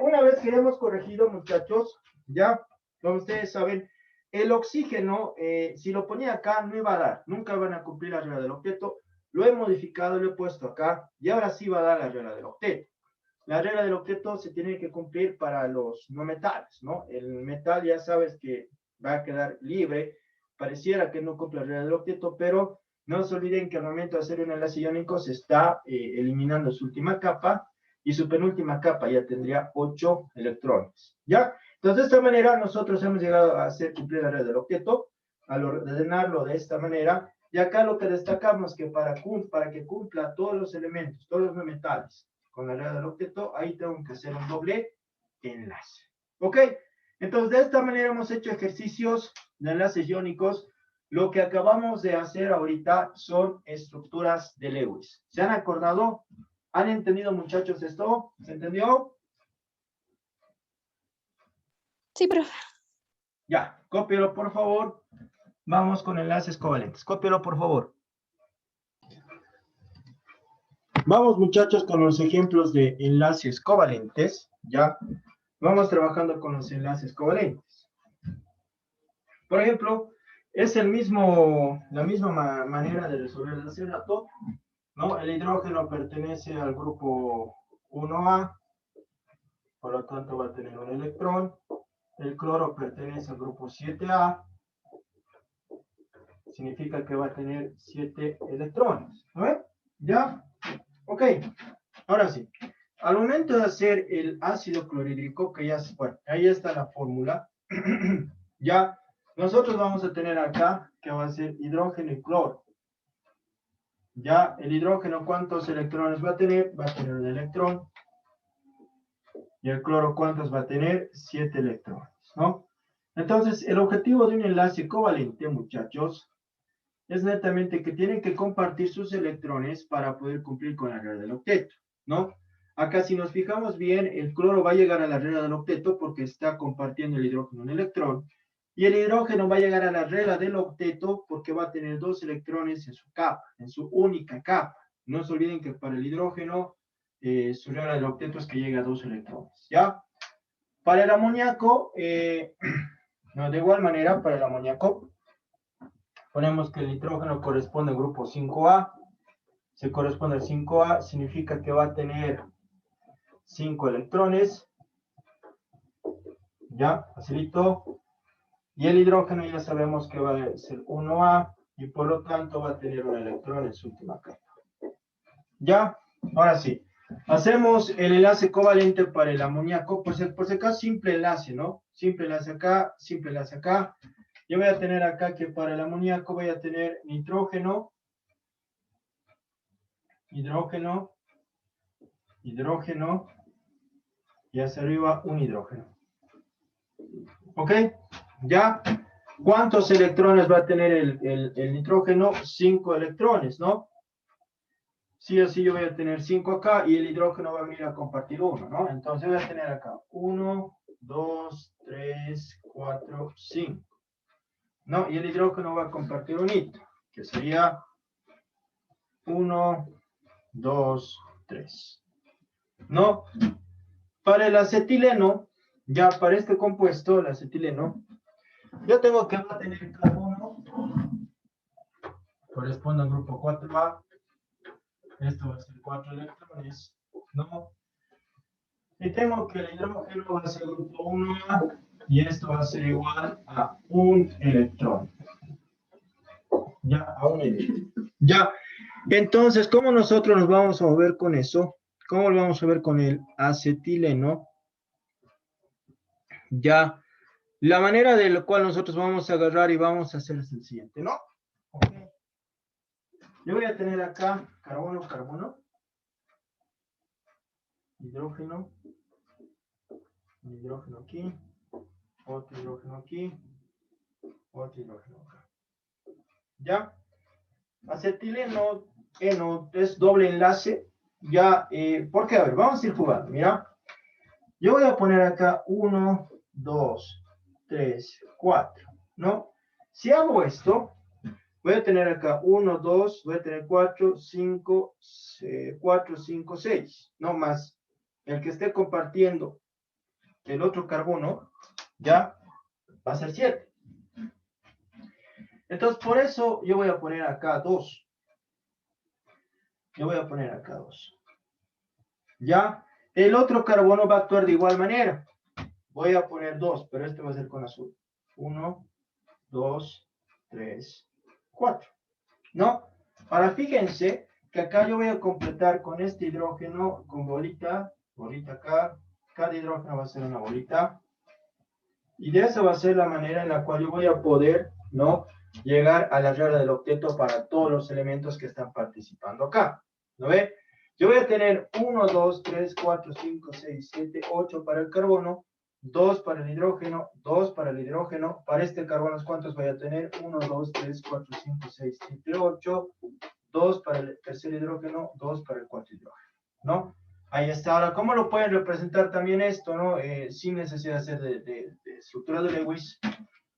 una vez que hemos corregido, muchachos, ya, como ustedes saben, el oxígeno, si lo ponía acá, no iba a dar. Nunca van a cumplir la regla del octeto. Lo he modificado, lo he puesto acá. Y ahora sí va a dar la regla del octeto. La regla del octeto se tiene que cumplir para los no metales, ¿no? El metal ya sabes que va a quedar libre. Pareciera que no cumple la regla del octeto, pero no se olviden que al momento de hacer un enlace iónico se está eliminando su última capa y su penúltima capa ya tendría 8 electrones, ¿ya? Entonces, de esta manera nosotros hemos llegado a hacer cumplir la regla del octeto, al ordenarlo de esta manera, y acá lo que destacamos es que para que cumpla todos los elementos, todos los no metales, con la regla del octeto, ahí tengo que hacer un doble enlace. ¿Ok? Entonces, de esta manera hemos hecho ejercicios de enlaces iónicos. Lo que acabamos de hacer ahorita son estructuras de Lewis. ¿Se han acordado? ¿Han entendido, muchachos, esto? ¿Se entendió? Sí, profe. Ya, cópielo, por favor. Vamos con enlaces covalentes. Cópielo, por favor. Vamos, muchachos, con los ejemplos de enlaces covalentes, ¿ya? Vamos trabajando con los enlaces covalentes. Por ejemplo, es la misma manera de resolver el hace rato, ¿no? El hidrógeno pertenece al grupo 1A, por lo tanto va a tener un electrón. El cloro pertenece al grupo 7A, significa que va a tener 7 electrones, ¿no ven? ¿Ya? Ok, ahora sí. Al momento de hacer el ácido clorhídrico, que ya, bueno, ahí está la fórmula, ya, nosotros vamos a tener acá, que va a ser hidrógeno y cloro. Ya, el hidrógeno, ¿cuántos electrones va a tener? Va a tener un electrón. Y el cloro, ¿cuántos va a tener? 7 electrones, ¿no? Entonces, el objetivo de un enlace covalente, muchachos, es netamente que tienen que compartir sus electrones para poder cumplir con la regla del octeto, ¿no? Acá, si nos fijamos bien, el cloro va a llegar a la regla del octeto porque está compartiendo el hidrógeno un electrón, y el hidrógeno va a llegar a la regla del octeto porque va a tener 2 electrones en su capa, en su única capa. No se olviden que para el hidrógeno, su regla del octeto es que llega a 2 electrones, ¿ya? Para el amoníaco, no, de igual manera, para el amoníaco, ponemos que el nitrógeno corresponde al grupo 5A. Se corresponde al 5A, significa que va a tener 5 electrones. Ya, facilito. Y el hidrógeno ya sabemos que va a ser 1A y por lo tanto va a tener un electrón en su última capa. Ya, ahora sí. Hacemos el enlace covalente para el amoníaco. Por si acaso, simple enlace, ¿no? Simple enlace acá, simple enlace acá. Yo voy a tener acá que para el amoníaco voy a tener nitrógeno, hidrógeno, hidrógeno, y hacia arriba un hidrógeno. ¿Ok? ¿Ya? ¿Cuántos electrones va a tener el nitrógeno? 5 electrones, ¿no? Sí o sí yo voy a tener 5 acá y el hidrógeno va a venir a compartir 1, ¿no? Entonces voy a tener acá 1, 2, 3, 4, 5. ¿No? Y el hidrógeno va a compartir un hito, que sería 1, 2, 3. ¿No? Para el acetileno, ya para este compuesto, el acetileno, yo tengo que va a tener carbono, corresponde al grupo 4A, esto va a ser 4 electrones, ¿no? Y tengo que el hidrógeno va a ser el grupo 1A, y esto va a ser igual a un electrón. Ya, a un electrón. Ya, entonces, ¿cómo nosotros nos vamos a mover con eso? ¿Cómo lo vamos a ver con el acetileno? Ya, la manera de la cual nosotros vamos a agarrar y vamos a hacer es el siguiente, ¿no? Okay. Yo voy a tener acá carbono, carbono, hidrógeno, un hidrógeno aquí, otro hidrógeno aquí, otro hidrógeno acá. ¿Ya? Acetileno, eno, es doble enlace. Ya, ¿por qué? A ver, vamos a ir jugando, mira. Yo voy a poner acá 1, 2, 3, 4, ¿no? Si hago esto, voy a tener acá 1, 2, voy a tener 4, 5, 4, 5, 6, no más. El que esté compartiendo el otro carbono, ya va a ser 7. Entonces, por eso yo voy a poner acá 2. Yo voy a poner acá 2. Ya, el otro carbono va a actuar de igual manera. Voy a poner 2, pero este va a ser con azul. 1, 2, 3, 4. ¿No? Ahora fíjense que acá yo voy a completar con este hidrógeno con bolita, bolita acá. Cada hidrógeno va a ser una bolita. Y de esa va a ser la manera en la cual yo voy a poder, ¿no?, llegar a la regla del octeto para todos los elementos que están participando acá. ¿No ve? Yo voy a tener 1, 2, 3, 4, 5, 6, 7, 8 para el carbono, 2 para el hidrógeno, 2 para el hidrógeno. Para este carbono, ¿cuántos voy a tener? 1, 2, 3, 4, 5, 6, 7, 8. 2 para el tercer hidrógeno, 2 para el cuarto hidrógeno, ¿no? Ahí está. Ahora, ¿cómo lo pueden representar también esto, no? Sin necesidad de hacer de estructura de Lewis.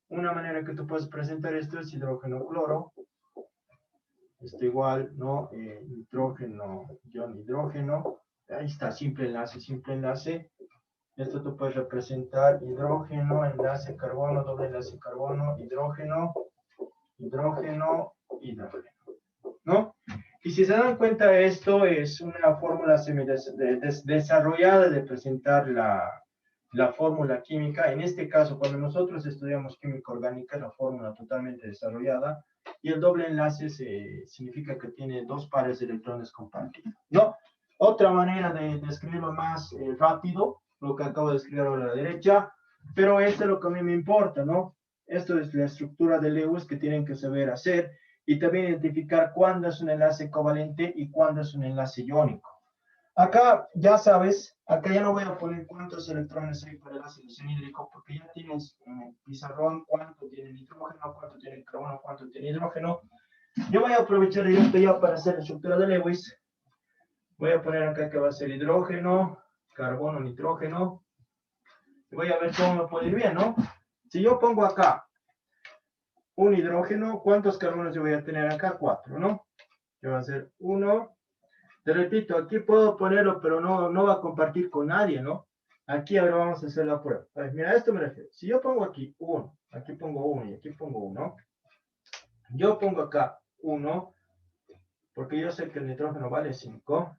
Una manera que tú puedes presentar esto es hidrógeno cloro. esto igual, ¿no? Nitrógeno, ion hidrógeno, ahí está, simple enlace. Esto tú puedes representar hidrógeno, enlace carbono, doble enlace carbono, hidrógeno, hidrógeno, hidrógeno, ¿no? Y si se dan cuenta, esto es una fórmula desarrollada de presentar la fórmula química. En este caso, cuando nosotros estudiamos química orgánica, la fórmula totalmente desarrollada, y el doble enlace significa que tiene dos pares de electrones compartidos, ¿no? Otra manera de escribirlo más rápido, lo que acabo de escribir ahora a la derecha, pero esto es lo que a mí me importa, ¿no? Esto es la estructura de Lewis que tienen que saber hacer, y también identificar cuándo es un enlace covalente y cuándo es un enlace iónico. Acá, ya sabes, acá ya no voy a poner cuántos electrones hay para el ácido cianhídrico, porque ya tienes en el pizarrón cuánto tiene nitrógeno, cuánto tiene carbono, cuánto tiene hidrógeno. Yo voy a aprovechar esto ya para hacer la estructura de Lewis. Voy a poner acá que va a ser hidrógeno, carbono, nitrógeno. Y voy a ver cómo me puede ir bien, ¿no? Si yo pongo acá un hidrógeno, ¿cuántos carbonos yo voy a tener acá? 4, ¿no? Que va a ser 1. Te repito, aquí puedo ponerlo, pero no va a compartir con nadie, ¿no? Aquí ahora vamos a hacer la prueba. A ver, mira, a esto me refiero. Si yo pongo aquí 1, aquí pongo 1 y aquí pongo 1, yo pongo acá 1, porque yo sé que el nitrógeno vale 5.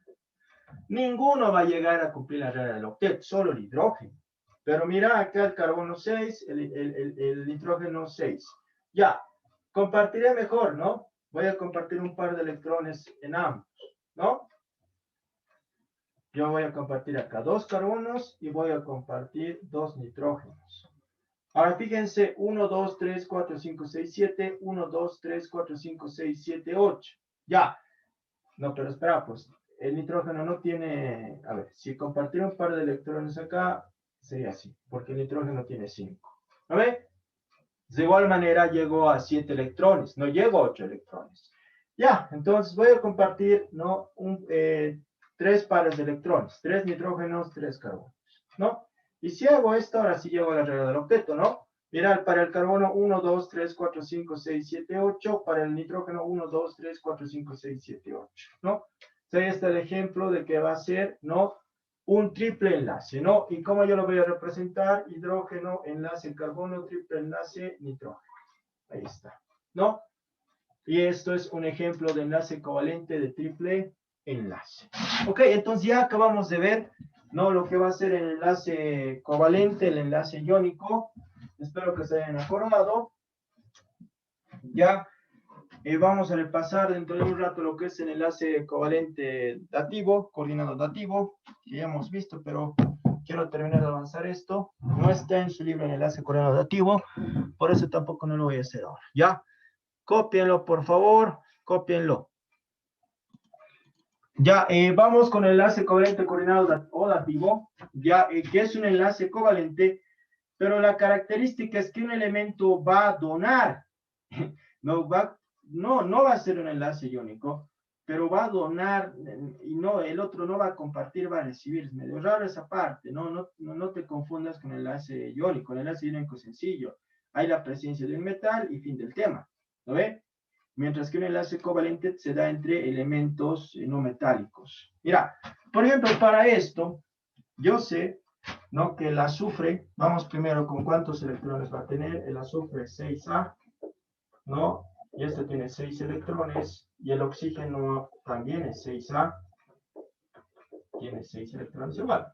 Ninguno va a llegar a cumplir la regla del octeto, solo el hidrógeno. Pero mira, acá el carbono 6, el nitrógeno 6. Ya, compartiré mejor, ¿no? Voy a compartir un par de electrones en ambos, ¿no? Yo voy a compartir acá 2 carbonos y voy a compartir 2 nitrógenos. Ahora fíjense, 1, 2, 3, 4, 5, 6, 7, 1, 2, 3, 4, 5, 6, 7, 8. Ya. No, pero espera, pues, el nitrógeno no tiene... A ver, si compartiera un par de electrones acá, sería así, porque el nitrógeno tiene 5. ¿No ve? De igual manera llegó a 7 electrones, no llegó a 8 electrones. Ya, entonces voy a compartir, ¿no? 3 pares de electrones, 3 nitrógenos, 3 carbonos, ¿no? Y si hago esto, ahora sí llego a la regla del octeto, ¿no? Mira, para el carbono 1, 2, 3, 4, 5, 6, 7, 8. Para el nitrógeno 1, 2, 3, 4, 5, 6, 7, 8, ¿no? Ahí está el ejemplo de que va a ser, ¿no? Un triple enlace, ¿no? ¿Y cómo yo lo voy a representar? Hidrógeno, enlace carbono, triple enlace, nitrógeno. Ahí está, ¿no? Y esto es un ejemplo de enlace covalente de triple enlace. Ok, entonces ya acabamos de ver, ¿no? Lo que va a ser el enlace covalente, el enlace iónico. Espero que se hayan acordado. Ya vamos a repasar dentro de un rato lo que es el enlace covalente dativo, coordinado dativo, que ya hemos visto, pero quiero terminar de avanzar esto. No está en su libro el enlace coordinado dativo, por eso tampoco no lo voy a hacer ahora. ¿Ya? Cópienlo, por favor, cópienlo. Ya, vamos con el enlace covalente coordinado o dativo, ya, que es un enlace covalente, pero la característica es que un elemento va a donar, no va a ser un enlace iónico, pero va a donar, y no, el otro no va a compartir, va a recibir. Es medio raro esa parte, no te confundas con el enlace iónico. El enlace iónico es sencillo, hay la presencia de un metal y fin del tema, ¿lo ve? Mientras que un enlace covalente se da entre elementos no metálicos. Mira, por ejemplo, para esto, yo sé, ¿no? Que el azufre, vamos primero con cuántos electrones va a tener. El azufre es 6A, ¿no? Y este tiene 6 electrones, y el oxígeno también es 6A, tiene 6 electrones igual,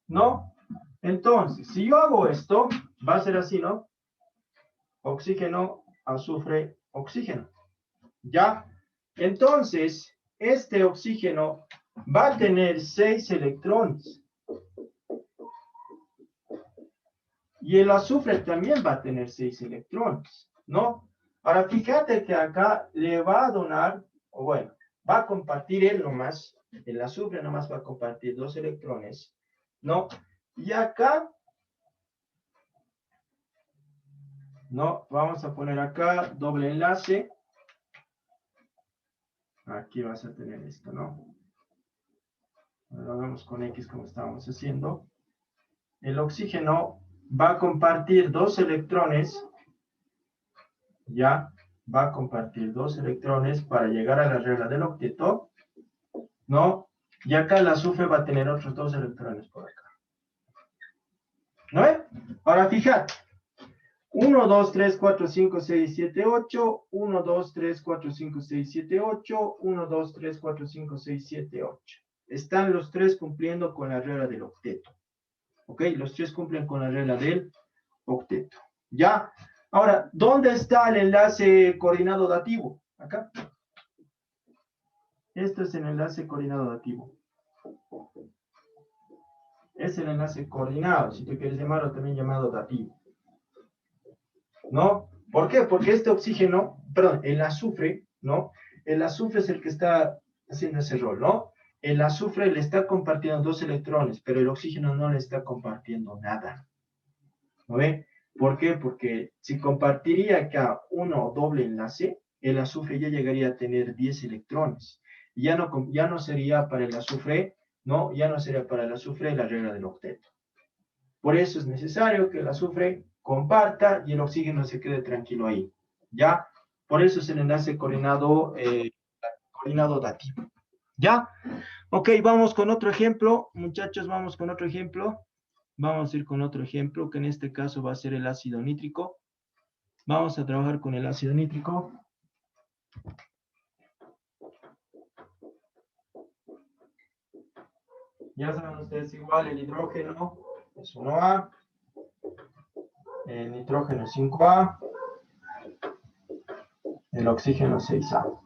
¿no? Entonces, si yo hago esto, va a ser así, ¿no? Oxígeno, azufre, oxígeno. ¿Ya? Entonces, este oxígeno va a tener 6 electrones. Y el azufre también va a tener 6 electrones, ¿no? Ahora, fíjate que acá le va a donar, o bueno, va a compartir él nomás, el azufre nomás va a compartir 2 electrones, ¿no? Y acá, ¿no? Vamos a poner acá doble enlace. Aquí vas a tener esto, ¿no? Ahora vamos con X como estábamos haciendo. El oxígeno va a compartir 2 electrones, ¿ya? va a compartir 2 electrones para llegar a la regla del octeto, ¿no? Y acá el azufre va a tener otros 2 electrones por acá. ¿No ves? Ahora fíjate. 1, 2, 3, 4, 5, 6, 7, 8. 1, 2, 3, 4, 5, 6, 7, 8. 1, 2, 3, 4, 5, 6, 7, 8. Están los 3 cumpliendo con la regla del octeto. ¿Ok? Los 3 cumplen con la regla del octeto. ¿Ya? Ahora, ¿dónde está el enlace coordinado dativo? Acá. Este es el enlace coordinado dativo. Es el enlace coordinado, si tú quieres llamarlo también llamado dativo. ¿No? ¿Por qué? Porque este oxígeno, perdón, el azufre, ¿no? El azufre es el que está haciendo ese rol, ¿no? El azufre le está compartiendo 2 electrones, pero el oxígeno no le está compartiendo nada. ¿No ve? ¿Por qué? Porque si compartiría acá uno doble enlace, el azufre ya llegaría a tener 10 electrones. Y ya no sería para el azufre, ¿no? Ya no sería para el azufre la regla del octeto. Por eso es necesario que el azufre comparta y el oxígeno se quede tranquilo ahí. ¿Ya? Por eso es el enlace coordinado dativo. ¿Ya? Ok, vamos con otro ejemplo. Muchachos, vamos con otro ejemplo. Vamos a ir con otro ejemplo, que en este caso va a ser el ácido nítrico. Vamos a trabajar con el ácido nítrico. Ya saben ustedes igual, el hidrógeno es 1A. El nitrógeno es 5A. El oxígeno es 6A.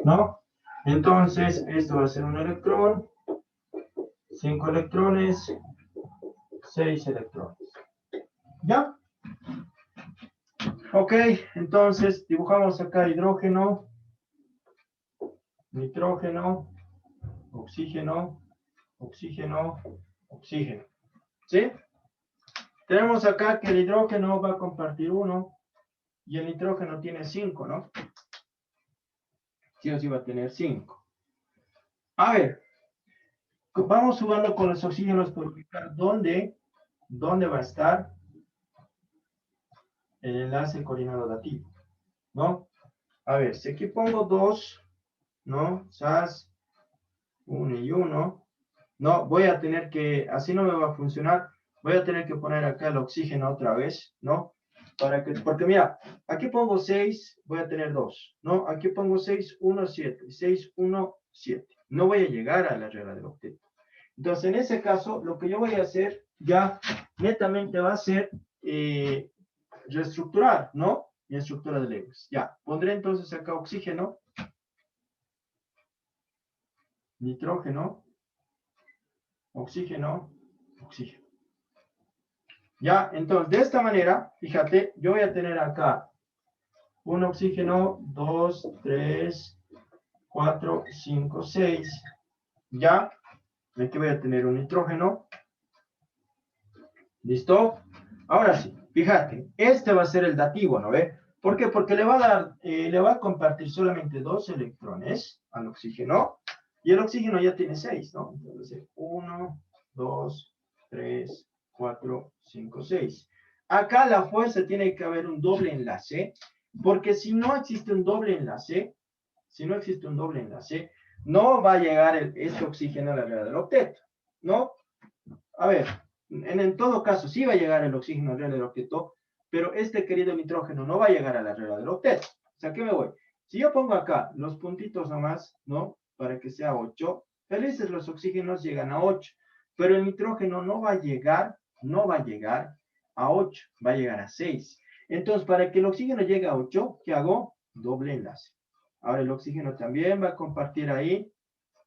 ¿No? Entonces, esto va a ser un electrón, 5 electrones, 6 electrones. ¿Ya? Ok, entonces dibujamos acá hidrógeno, nitrógeno, oxígeno, oxígeno, oxígeno. ¿Sí? Tenemos acá que el hidrógeno va a compartir 1 y el nitrógeno tiene 5, ¿no? Sí o sí va a tener 5. A ver, vamos jugando con los oxígenos por ubicar dónde va a estar el enlace coordinado dativo, ¿no? A ver, si aquí pongo 2, ¿no? SAS, 1 y 1, no, voy a tener que, así no me va a funcionar, voy a tener que poner acá el oxígeno otra vez, ¿no? Porque mira, aquí pongo 6, voy a tener 2, ¿no? Aquí pongo 6, 1, 7, 6, 1, 7. No voy a llegar a la regla del octeto. Entonces, en ese caso, lo que yo voy a hacer ya netamente va a ser reestructurar, ¿no? Mi estructura de Lewis. Ya, pondré entonces acá oxígeno, nitrógeno, oxígeno, oxígeno. Ya, entonces, de esta manera, fíjate, yo voy a tener acá un oxígeno, 2, 3, 4, 5, 6. Ya, aquí voy a tener un nitrógeno. ¿Listo? Ahora sí, fíjate, este va a ser el dativo, ¿no ve? ¿Por qué? Porque le va a compartir solamente 2 electrones al oxígeno, y el oxígeno ya tiene 6, ¿no? Entonces, 1, 2, 3, 4, 5, 6. Acá la fuerza tiene que haber un doble enlace, porque si no existe un doble enlace, no va a llegar este oxígeno a la regla del octeto, ¿no? A ver, en todo caso, sí va a llegar el oxígeno al regla del octeto, pero este querido nitrógeno no va a llegar a la regla del octeto. O sea, ¿qué me voy? Si yo pongo acá los puntitos nomás, ¿no? Para que sea 8, felices los oxígenos llegan a 8, pero el nitrógeno no va a llegar a 8, va a llegar a 6. Entonces, para que el oxígeno llegue a 8, ¿qué hago? Doble enlace. Ahora el oxígeno también va a compartir ahí,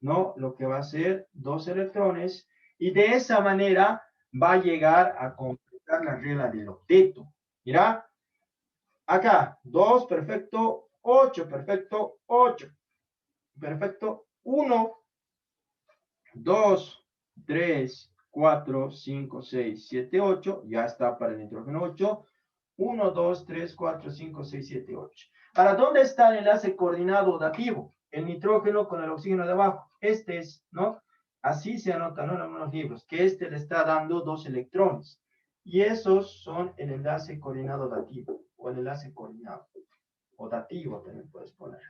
¿no? Lo que va a ser 2 electrones, y de esa manera va a llegar a completar la regla del octeto. Mira, acá, 2, perfecto, 8, perfecto, 8, perfecto, 1, 2, 3, 4, 5, 6, 7, 8, ya está para el nitrógeno 8, 1, 2, 3, 4, 5, 6, 7, 8. Ahora, ¿dónde está el enlace coordinado dativo? El nitrógeno con el oxígeno de abajo. Este es, ¿no? Así se anotan, ¿no? En algunos libros, que este le está dando 2 electrones. Y esos son el enlace coordinado dativo. o el enlace coordinado, o dativo también puedes poner,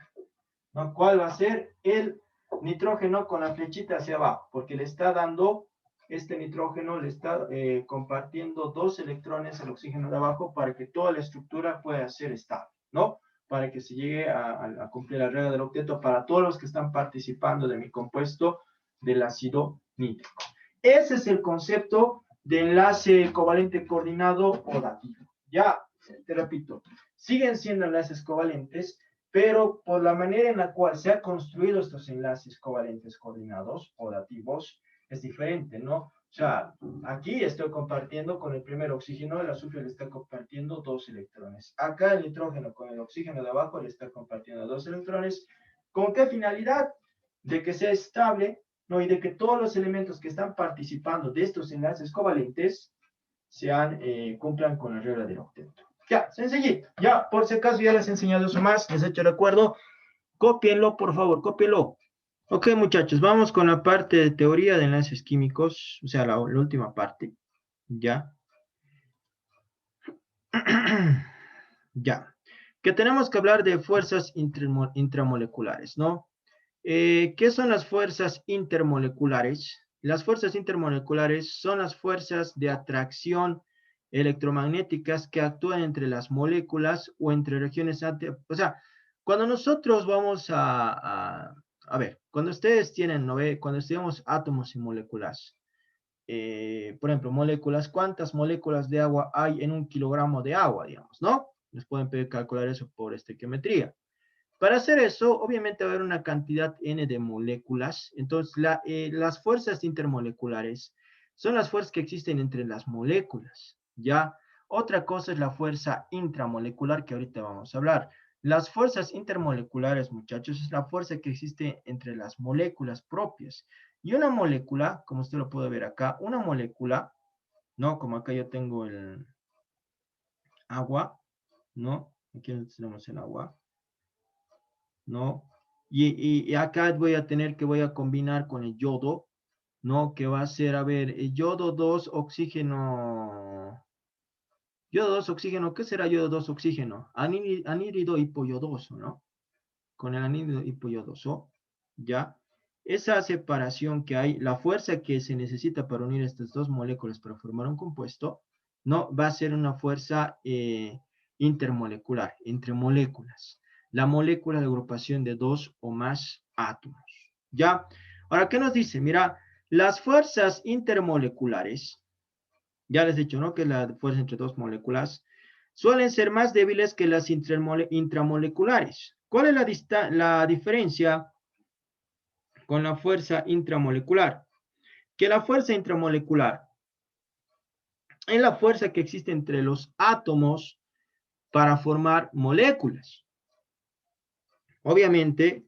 ¿no? ¿Cuál va a ser? El nitrógeno con la flechita hacia abajo, porque le está dando, este nitrógeno le está compartiendo 2 electrones al oxígeno de abajo para que toda la estructura pueda ser estable, ¿no? Para que se llegue a cumplir la regla del octeto para todos los que están participando de mi compuesto del ácido nítrico. Ese es el concepto de enlace covalente coordinado o dativo. Ya, te repito, siguen siendo enlaces covalentes, pero por la manera en la cual se han construido estos enlaces covalentes coordinados o dativos, es diferente, ¿no? O sea, aquí estoy compartiendo con el primer oxígeno, el azufre le está compartiendo 2 electrones. Acá el nitrógeno con el oxígeno de abajo le está compartiendo 2 electrones. ¿Con qué finalidad? De que sea estable, ¿no? Y de que todos los elementos que están participando de estos enlaces covalentes cumplan con la regla del octeto. Ya, sencillito. Ya, por si acaso ya les he enseñado eso más, les he hecho recuerdo. Cópienlo, por favor, cópienlo. Ok, muchachos, vamos con la parte de teoría de enlaces químicos, o sea, la última parte. Ya. Ya. Que tenemos que hablar de fuerzas intramoleculares, ¿no? ¿Qué son las fuerzas intermoleculares? Las fuerzas intermoleculares son las fuerzas de atracción electromagnéticas que actúan entre las moléculas o entre regiones. O sea, cuando nosotros vamos a ver, cuando ustedes tienen, ¿no ve? Cuando estudiamos átomos y moléculas, por ejemplo, moléculas, ¿cuántas moléculas de agua hay en 1 kilogramo de agua, digamos, ¿no? Les pueden pedir calcular eso por estequiometría. Para hacer eso, obviamente va a haber una cantidad n de moléculas. Entonces, las fuerzas intermoleculares son las fuerzas que existen entre las moléculas, ¿ya? Otra cosa es la fuerza intramolecular que ahorita vamos a hablar. Las fuerzas intermoleculares, muchachos, es la fuerza que existe entre las moléculas propias. Y una molécula, como usted lo puede ver acá, una molécula, ¿no? Como acá yo tengo el agua, ¿no? Aquí tenemos el agua. ¿No? Y acá voy a combinar con el yodo, ¿no? Que va a ser, a ver, el yodo 2 oxígeno. Yodo 2 oxígeno, ¿qué será yodo 2 oxígeno? Anhídrido hipoyodoso, ¿no? Con el anhídrido hipoyodoso, ¿ya? Esa separación que hay, la fuerza que se necesita para unir estas dos moléculas para formar un compuesto, ¿no? Va a ser una fuerza intermolecular, entre moléculas. La molécula de agrupación de 2 o más átomos, ¿ya? Ahora, ¿qué nos dice? Mira, las fuerzas intermoleculares, ya les he dicho, ¿no? Que la fuerza entre dos moléculas suelen ser más débiles que las intramoleculares. ¿Cuál es la diferencia con la fuerza intramolecular? Que la fuerza intramolecular es la fuerza que existe entre los átomos para formar moléculas. Obviamente,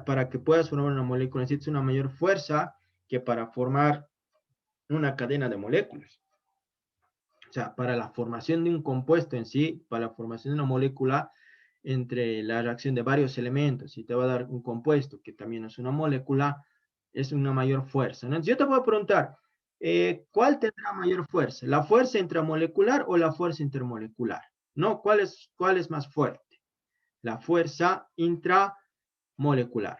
para que puedas formar una molécula necesitas una mayor fuerza que para formar una cadena de moléculas. O sea, para la formación de un compuesto en sí, para la formación de una molécula, entre la reacción de varios elementos, y te va a dar un compuesto que también es una molécula, es una mayor fuerza, ¿no? Entonces, yo te puedo preguntar, ¿cuál tendrá mayor fuerza? ¿La fuerza intramolecular o la fuerza intermolecular? ¿No? ¿Cuál es más fuerte? La fuerza intramolecular.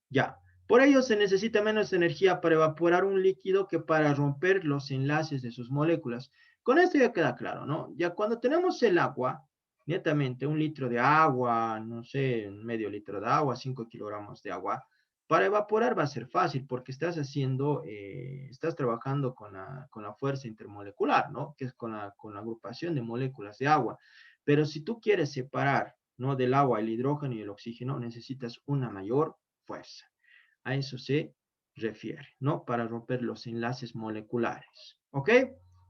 Ya. Por ello se necesita menos energía para evaporar un líquido que para romper los enlaces de sus moléculas. Con esto ya queda claro, ¿no? Ya cuando tenemos el agua, netamente 1 litro de agua, no sé, medio litro de agua, 5 kilogramos de agua, para evaporar va a ser fácil porque estás trabajando con la fuerza intermolecular, ¿no? Que es con la agrupación de moléculas de agua. Pero si tú quieres separar, ¿no? Del agua el hidrógeno y el oxígeno, necesitas una mayor fuerza. A eso se refiere, ¿no? Para romper los enlaces moleculares. ¿Ok?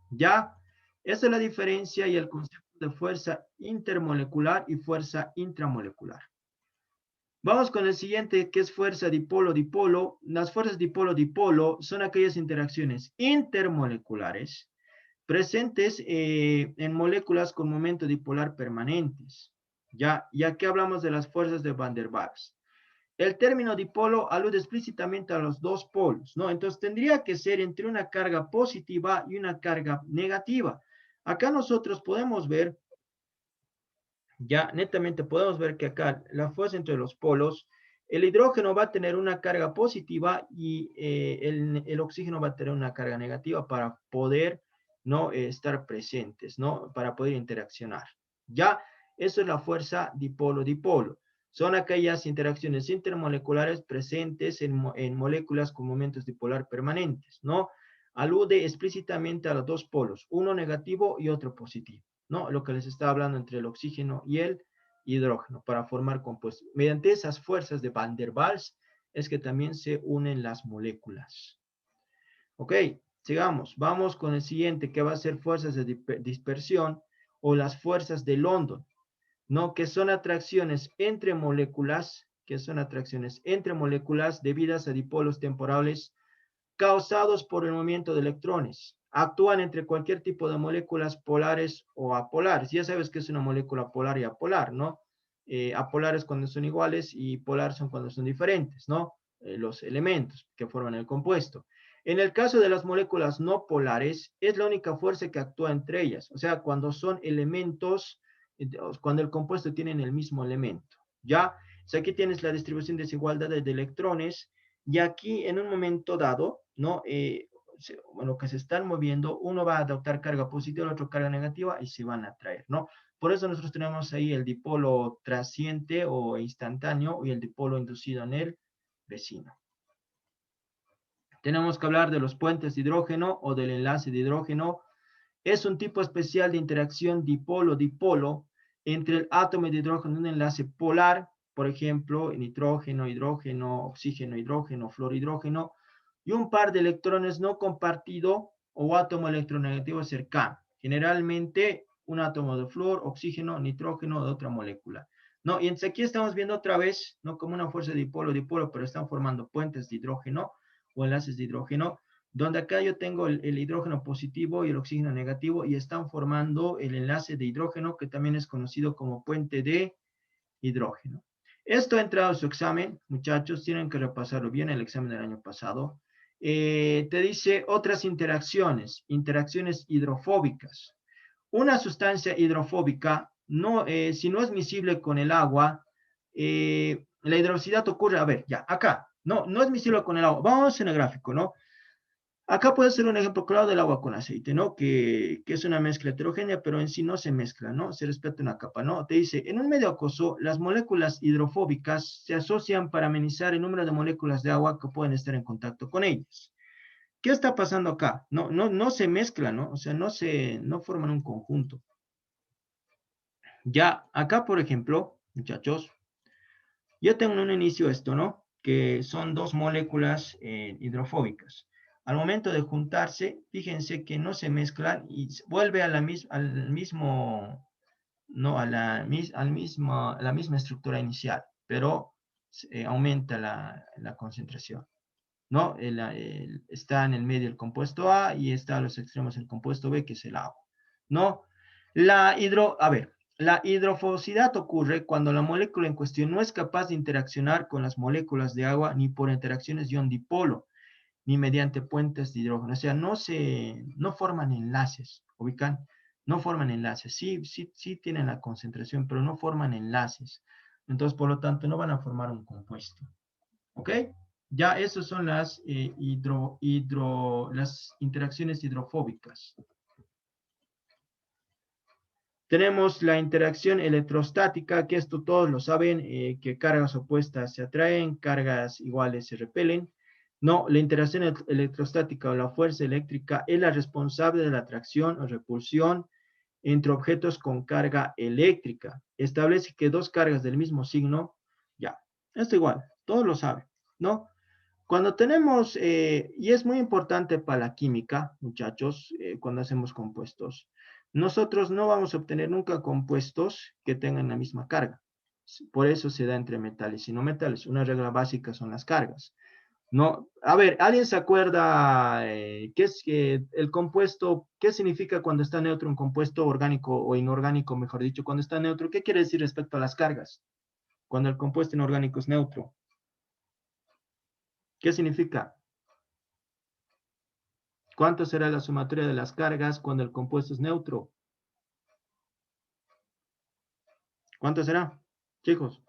Ya, esa es la diferencia y el concepto de fuerza intermolecular y fuerza intramolecular. Vamos con el siguiente, que es fuerza dipolo-dipolo. Las fuerzas dipolo-dipolo son aquellas interacciones intermoleculares presentes en moléculas con momento dipolar permanentes. Ya, y aquí hablamos de las fuerzas de Van der Waals. El término dipolo alude explícitamente a los dos polos, ¿no? Entonces tendría que ser entre una carga positiva y una carga negativa. Acá nosotros podemos ver Ya netamente podemos ver que acá la fuerza entre los polos, el hidrógeno va a tener una carga positiva y el oxígeno va a tener una carga negativa para poder no estar presentes, ¿no? Para poder interaccionar. Ya, eso es la fuerza dipolo-dipolo. Son aquellas interacciones intermoleculares presentes en moléculas con momentos dipolar permanentes, ¿no? Alude explícitamente a los dos polos, uno negativo y otro positivo, ¿no? Lo que les estaba hablando entre el oxígeno y el hidrógeno para formar compuestos. Mediante esas fuerzas de Van der Waals es que también se unen las moléculas. Ok, sigamos. Vamos con el siguiente, que va a ser fuerzas de dispersión o las fuerzas de London, ¿no? Que son atracciones entre moléculas, debidas a dipolos temporales causados por el movimiento de electrones. Actúan entre cualquier tipo de moléculas polares o apolares. Ya sabes que es una molécula polar y apolar, ¿no? Apolares cuando son iguales y polar son cuando son diferentes, ¿no? Los elementos que forman el compuesto. En el caso de las moléculas no polares, es la única fuerza que actúa entre ellas. O sea, cuando son elementos, cuando el compuesto tiene el mismo elemento. ¿Ya? O sea, aquí tienes la distribución de desigualdad de electrones y aquí en un momento dado, ¿no? Bueno, que se están moviendo, uno va a adoptar carga positiva, el otro carga negativa y se van a atraer, ¿no? Por eso nosotros tenemos ahí el dipolo trasciente o instantáneo y el dipolo inducido en el vecino. Tenemos que hablar de los puentes de hidrógeno o del enlace de hidrógeno. Es un tipo especial de interacción dipolo-dipolo entre el átomo de hidrógeno y un enlace polar, por ejemplo, nitrógeno, hidrógeno, oxígeno, hidrógeno, flúor, hidrógeno, y un par de electrones no compartido o átomo electronegativo cercano. Generalmente un átomo de flúor, oxígeno, nitrógeno de otra molécula. ¿No? Y entonces aquí estamos viendo otra vez, no como una fuerza dipolo-dipolo, pero están formando puentes de hidrógeno o enlaces de hidrógeno, donde acá yo tengo el hidrógeno positivo y el oxígeno negativo y están formando el enlace de hidrógeno que también es conocido como puente de hidrógeno. Esto ha entrado a su examen, muchachos, tienen que repasarlo bien, el examen del año pasado. Te dice otras interacciones hidrofóbicas. Una sustancia hidrofóbica, no, si no es miscible con el agua, la hidrosidad ocurre, a ver, ya, acá, no es miscible con el agua. Vamos en el gráfico, ¿no? Acá puede ser un ejemplo claro del agua con aceite, ¿no? Que es una mezcla heterogénea, pero en sí no se mezcla, ¿no? Se respeta una capa, ¿no? Te dice, en un medio acuoso, las moléculas hidrofóbicas se asocian para amenizar el número de moléculas de agua que pueden estar en contacto con ellas. ¿Qué está pasando acá? No se mezclan, ¿no? O sea, no forman un conjunto. Ya, acá, por ejemplo, muchachos, yo tengo en un inicio esto, ¿no? Que son dos moléculas hidrofóbicas. Al momento de juntarse, fíjense que no se mezclan y vuelve a al mismo, no, a la misma estructura inicial, pero aumenta la concentración, ¿no? Está en el medio el compuesto A y está a los extremos el compuesto B, que es el agua, ¿no? La hidrofobicidad ocurre cuando la molécula en cuestión no es capaz de interaccionar con las moléculas de agua ni por interacciones ion-dipolo, ni mediante puentes de hidrógeno. O sea, no forman enlaces, ¿ubican? No forman enlaces. Sí tienen la concentración, pero no forman enlaces. Entonces, por lo tanto, no van a formar un compuesto. ¿Ok? Ya esas son las interacciones hidrofóbicas. Tenemos la interacción electrostática, que esto todos lo saben, que cargas opuestas se atraen, cargas iguales se repelen. No, la interacción electrostática o la fuerza eléctrica es la responsable de la atracción o repulsión entre objetos con carga eléctrica. Establece que dos cargas del mismo signo, ya, esto igual, todos lo saben, ¿no? Cuando tenemos, y es muy importante para la química, muchachos, cuando hacemos compuestos, nosotros no vamos a obtener nunca compuestos que tengan la misma carga. Por eso se da entre metales y no metales. Una regla básica son las cargas. No, a ver, ¿alguien se acuerda qué es el compuesto? ¿Qué significa cuando está neutro un compuesto orgánico o inorgánico, mejor dicho? Cuando está neutro, ¿qué quiere decir respecto a las cargas? Cuando el compuesto inorgánico es neutro. ¿Qué significa? ¿Cuánto será la sumatoria de las cargas cuando el compuesto es neutro? ¿Cuánto será, chicos?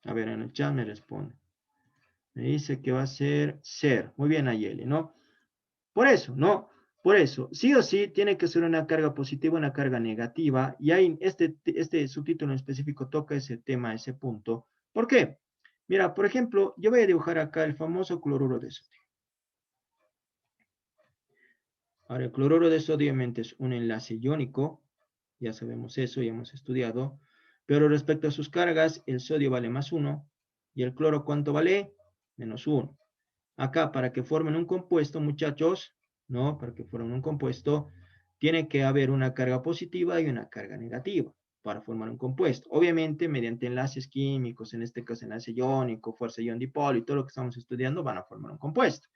A ver, en el chat me responde. Me dice que va a ser 0. Muy bien, Ayeli, ¿no? Por eso, ¿no? Por eso, sí o sí, tiene que ser una carga positiva, una carga negativa, y ahí este subtítulo en específico toca ese tema, ese punto. ¿Por qué? Mira, por ejemplo, yo voy a dibujar acá el famoso cloruro de sodio. Ahora, el cloruro de sodio obviamente es un enlace iónico, ya sabemos eso, ya hemos estudiado, pero respecto a sus cargas, el sodio vale +1, y el cloro, ¿cuánto vale? -1. Acá, para que formen un compuesto, muchachos, ¿no? Para que formen un compuesto, tiene que haber una carga positiva y una carga negativa para formar un compuesto. Obviamente, mediante enlaces químicos, en este caso enlace iónico, fuerza ion-dipolo y todo lo que estamos estudiando, van a formar un compuesto.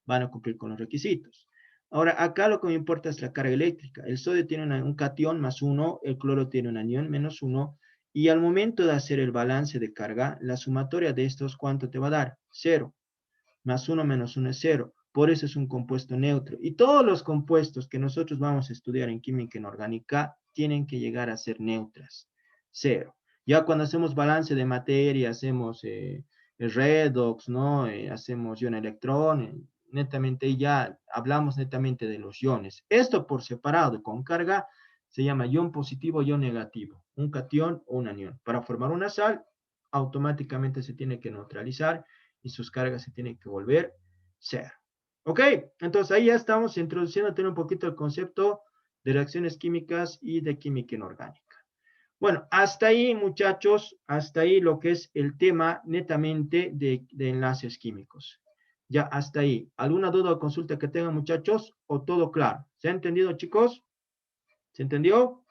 Van a cumplir con los requisitos. Ahora, acá lo que me importa es la carga eléctrica. El sodio tiene un cation +1, el cloro tiene un anión -1, y al momento de hacer el balance de carga, la sumatoria de estos, ¿cuánto te va a dar? 0. +1 menos 1 es 0. Por eso es un compuesto neutro. Y todos los compuestos que nosotros vamos a estudiar en química inorgánica tienen que llegar a ser neutras. 0. Ya cuando hacemos balance de materia, hacemos el redox, ¿no? Hacemos ion-electrón, netamente ya hablamos netamente de los iones. Esto por separado, con carga, se llama ion positivo, ion negativo, un cation o un anión. Para formar una sal, automáticamente se tiene que neutralizar y sus cargas se tienen que volver 0. ¿Ok? Entonces ahí ya estamos introduciéndote un poquito el concepto de reacciones químicas y de química inorgánica. Bueno, hasta ahí, muchachos, hasta ahí lo que es el tema netamente de enlaces químicos. Ya, hasta ahí. ¿Alguna duda o consulta que tengan, muchachos? ¿O todo claro? ¿Se ha entendido, chicos? ¿Se entendió?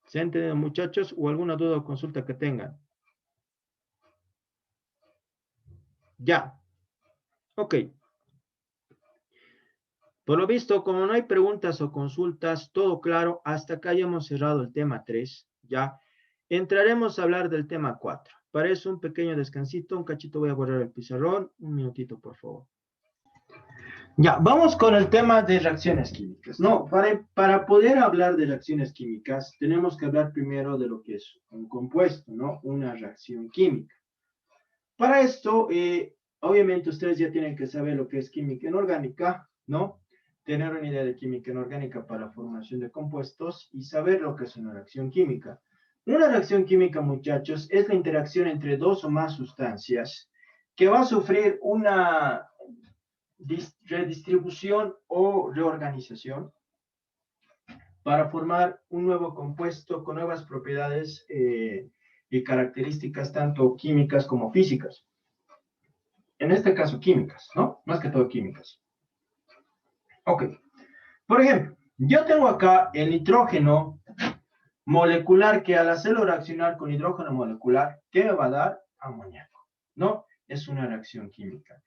¿Se ha entendido, muchachos? ¿O alguna duda o consulta que tengan? Ya. Ok. Por lo visto, como no hay preguntas o consultas, todo claro, hasta acá ya hemos cerrado el tema 3, ¿ya? Entraremos a hablar del tema 4. Para eso, un pequeño descansito, un cachito voy a borrar el pizarrón, un minutito, por favor. Ya, vamos con el tema de reacciones químicas. No, para poder hablar de reacciones químicas, tenemos que hablar primero de lo que es un compuesto, ¿no? Una reacción química. Para esto, obviamente ustedes ya tienen que saber lo que es química inorgánica, ¿no? Tener una idea de química inorgánica para la formación de compuestos y saber lo que es una reacción química. Una reacción química, muchachos, es la interacción entre dos o más sustancias que va a sufrir una redistribución o reorganización para formar un nuevo compuesto con nuevas propiedades y características tanto químicas como físicas. En este caso, químicas, ¿no? Más que todo químicas. Ok. Por ejemplo, yo tengo acá el nitrógeno molecular que al hacerlo reaccionar con hidrógeno molecular, ¿qué me va a dar? Amoníaco, ¿no? Es una reacción química.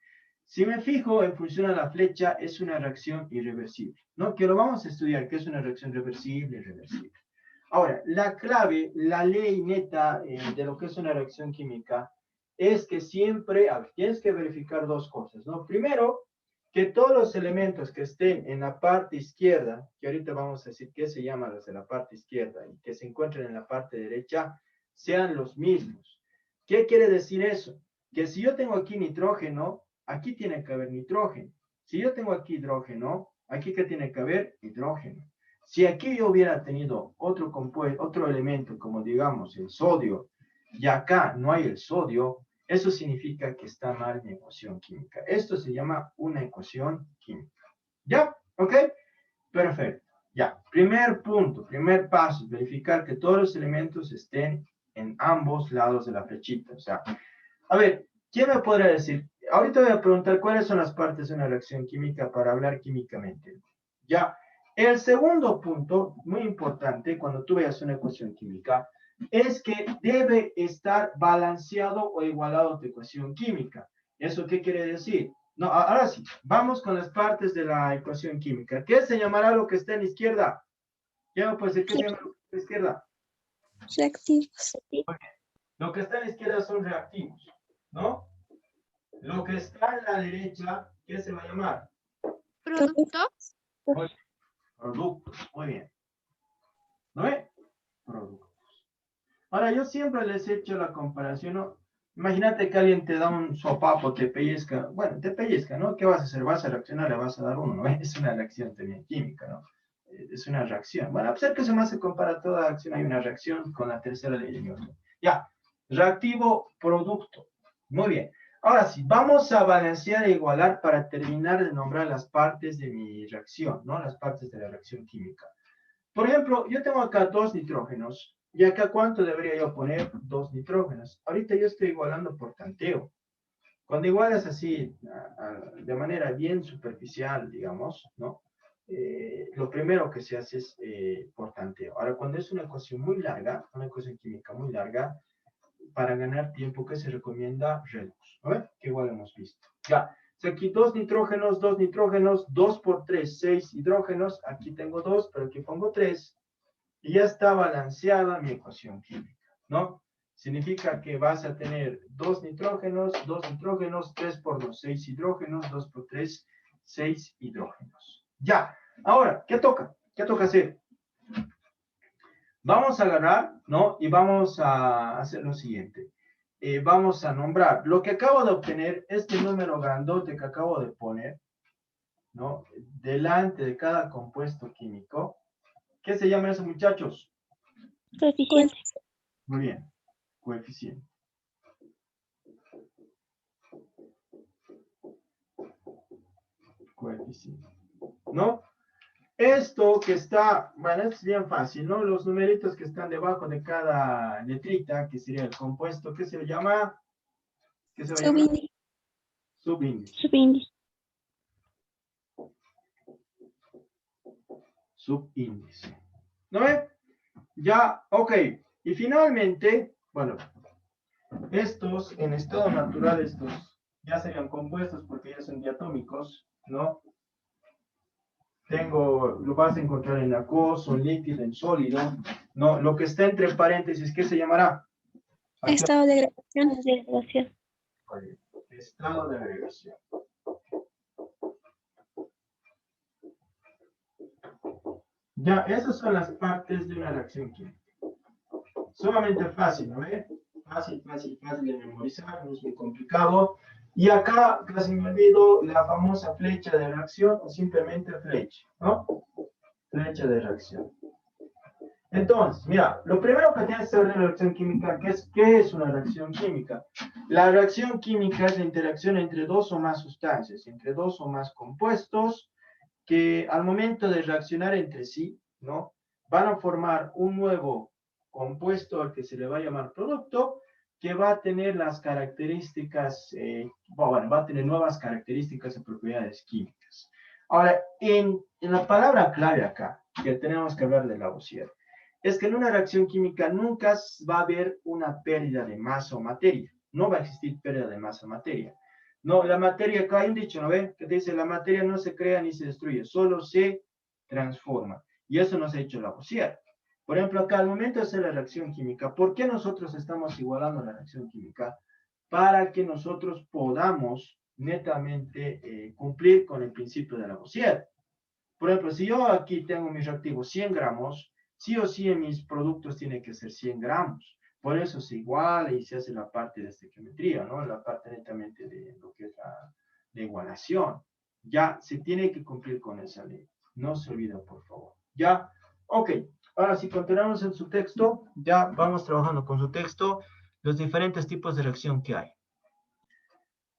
Si me fijo en función a la flecha, es una reacción irreversible, ¿no? Que lo vamos a estudiar, ¿qué es una reacción reversible, irreversible? Ahora, la clave, la ley neta de lo que es una reacción química es que siempre, a ver, tienes que verificar dos cosas, ¿no? Primero, que todos los elementos que estén en la parte izquierda, que ahorita vamos a decir qué se llama los de la parte izquierda y que se encuentren en la parte derecha, sean los mismos. ¿Qué quiere decir eso? Que si yo tengo aquí nitrógeno, aquí tiene que haber nitrógeno. Si yo tengo aquí hidrógeno, aquí ¿qué tiene que haber? Hidrógeno. Si aquí yo hubiera tenido otro elemento, como digamos el sodio, y acá no hay el sodio, eso significa que está mal mi ecuación química. Esto se llama una ecuación química. ¿Ya? ¿Ok? Perfecto. Ya. Primer punto, primer paso, verificar que todos los elementos estén en ambos lados de la flechita. O sea, a ver, ¿quién me podrá decir? Ahorita voy a preguntar cuáles son las partes de una reacción química para hablar químicamente. Ya. El segundo punto, muy importante, cuando tú veas una ecuación química, es que debe estar balanceado o igualado tu ecuación química. ¿Eso qué quiere decir? No, ahora sí, vamos con las partes de la ecuación química. ¿Qué se llamará lo que está en la izquierda? Ya pues, ¿qué se llama lo que está en la izquierda? Reactivos. Lo que está en la izquierda son reactivos, ¿no? Lo que está en la derecha, ¿qué se va a llamar? Producto. Oye, productos. Muy bien. ¿No ve? Productos. Ahora, yo siempre les he hecho la comparación, ¿no? Imagínate que alguien te da un sopapo, te pellizca. Bueno, te pellizca, ¿no? ¿Qué vas a hacer? Vas a reaccionar, le vas a dar uno, ¿no? Es una reacción también química, ¿no? Es una reacción. Bueno, a pesar que se me compara toda acción, hay una reacción con la tercera ley de Newton. Ya, reactivo, producto. Muy bien. Ahora sí, vamos a balancear e igualar para terminar de nombrar las partes de mi reacción, ¿no? Las partes de la reacción química. Por ejemplo, yo tengo acá 2 nitrógenos. ¿Y acá cuánto debería yo poner? 2 nitrógenos. Ahorita yo estoy igualando por tanteo. Cuando igualas así, de manera bien superficial, digamos, ¿no? Lo primero que se hace es por tanteo. Ahora, cuando es una ecuación muy larga, una ecuación química muy larga, para ganar tiempo, que se recomienda reducir, ¿no? Que igual hemos visto. Ya, si aquí 2 nitrógenos, 2 por 3, 6 hidrógenos, aquí tengo 2, pero aquí pongo 3, y ya está balanceada mi ecuación química, ¿no? Significa que vas a tener 2 nitrógenos, 3 por 2, 6 hidrógenos, 2 por 3, 6 hidrógenos. Ya, ahora, ¿qué toca? ¿Qué toca hacer? Vamos a agarrar, ¿no? Y vamos a hacer lo siguiente. Vamos a nombrar lo que acabo de obtener, este número grandote que acabo de poner, ¿no? Delante de cada compuesto químico. ¿Qué se llama eso, muchachos? Coeficiente. Muy bien, coeficiente. Coeficiente, ¿no? Esto que está, bueno, es bien fácil, ¿no? Los numeritos que están debajo de cada letrita, que sería el compuesto, ¿qué se llama? ¿Qué se va a llamar? Subíndice. Subíndice. Subíndice. ¿No ve? Ya, ok. Y finalmente, bueno, estos en estado natural, estos ya serían compuestos porque ya son diatómicos, ¿no? Lo vas a encontrar en acuoso, en líquido, en sólido, ¿no? Lo que está entre paréntesis, ¿qué se llamará? Estado de agregación. Estado de agregación. Ya, esas son las partes de una reacción química. Sumamente fácil, ¿no ve? Fácil de memorizar, no es muy complicado. Y acá casi me olvido la famosa flecha de reacción o simplemente flecha, ¿no? Flecha de reacción. Entonces, mira, lo primero que tienes que saber de la reacción química, ¿qué es una reacción química? La reacción química es la interacción entre dos o más sustancias, entre dos o más compuestos, que al momento de reaccionar entre sí, ¿no? Van a formar un nuevo compuesto al que se le va a llamar producto, que va a tener las características, bueno, va a tener nuevas características y propiedades químicas. Ahora, en la palabra clave acá, que tenemos que hablar de Lavoisier, es que en una reacción química nunca va a haber una pérdida de masa o materia. No va a existir pérdida de masa o materia. No, la materia, acá hay un dicho, ¿no ven? Que dice, la materia no se crea ni se destruye, solo se transforma. Y eso nos ha hecho Lavoisier. Por ejemplo, acá al momento de hacer la reacción química, ¿por qué nosotros estamos igualando la reacción química? Para que nosotros podamos netamente cumplir con el principio de Lavoisier. Por ejemplo, si yo aquí tengo mi reactivo 100 gramos, sí o sí en mis productos tiene que ser 100 gramos. Por eso se iguala y se hace la parte de estequiometría, ¿no? La parte netamente de lo que es la igualación. Ya se tiene que cumplir con esa ley. No se olviden, por favor. ¿Ya? Ok. Ahora, si continuamos en su texto, ya vamos trabajando con su texto, los diferentes tipos de reacción que hay.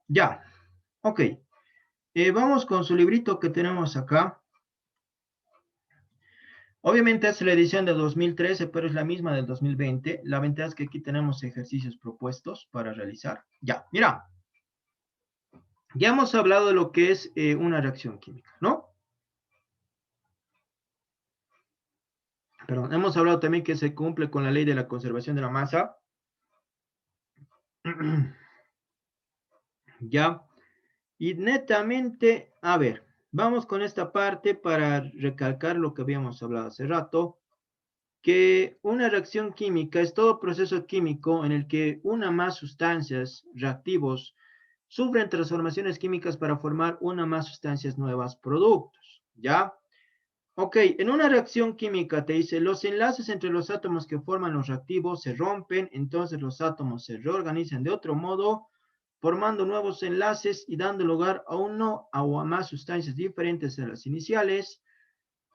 Ya. Ok. Vamos con su librito que tenemos acá. Obviamente es la edición de 2013, pero es la misma del 2020. La ventaja es que aquí tenemos ejercicios propuestos para realizar. Ya, mira. Ya hemos hablado de lo que es una reacción química, ¿no? Perdón, hemos hablado también que se cumple con la ley de la conservación de la masa. Ya. Y netamente, a ver, vamos con esta parte para recalcar lo que habíamos hablado hace rato, que una reacción química es todo proceso químico en el que una más sustancias, reactivos, sufren transformaciones químicas para formar una más sustancias nuevas, productos, ¿ya? Ok, en una reacción química te dice, los enlaces entre los átomos que forman los reactivos se rompen, entonces los átomos se reorganizan de otro modo, formando nuevos enlaces y dando lugar a uno o a más sustancias diferentes de las iniciales,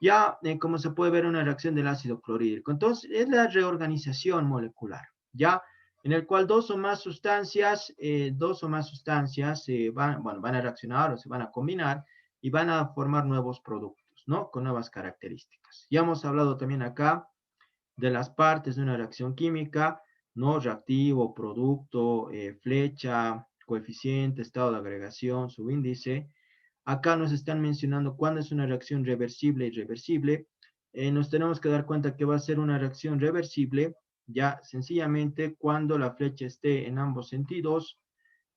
ya como se puede ver en una reacción del ácido clorhídrico. Entonces, es la reorganización molecular, ya, en el cual dos o más sustancias van a reaccionar o se van a combinar y van a formar nuevos productos, ¿no? Con nuevas características. Ya hemos hablado también acá de las partes de una reacción química, ¿no? Reactivo, producto, flecha, coeficiente, estado de agregación, subíndice. Acá nos están mencionando cuándo es una reacción reversible y irreversible. Nos tenemos que dar cuenta que va a ser una reacción reversible, ya sencillamente cuando la flecha esté en ambos sentidos,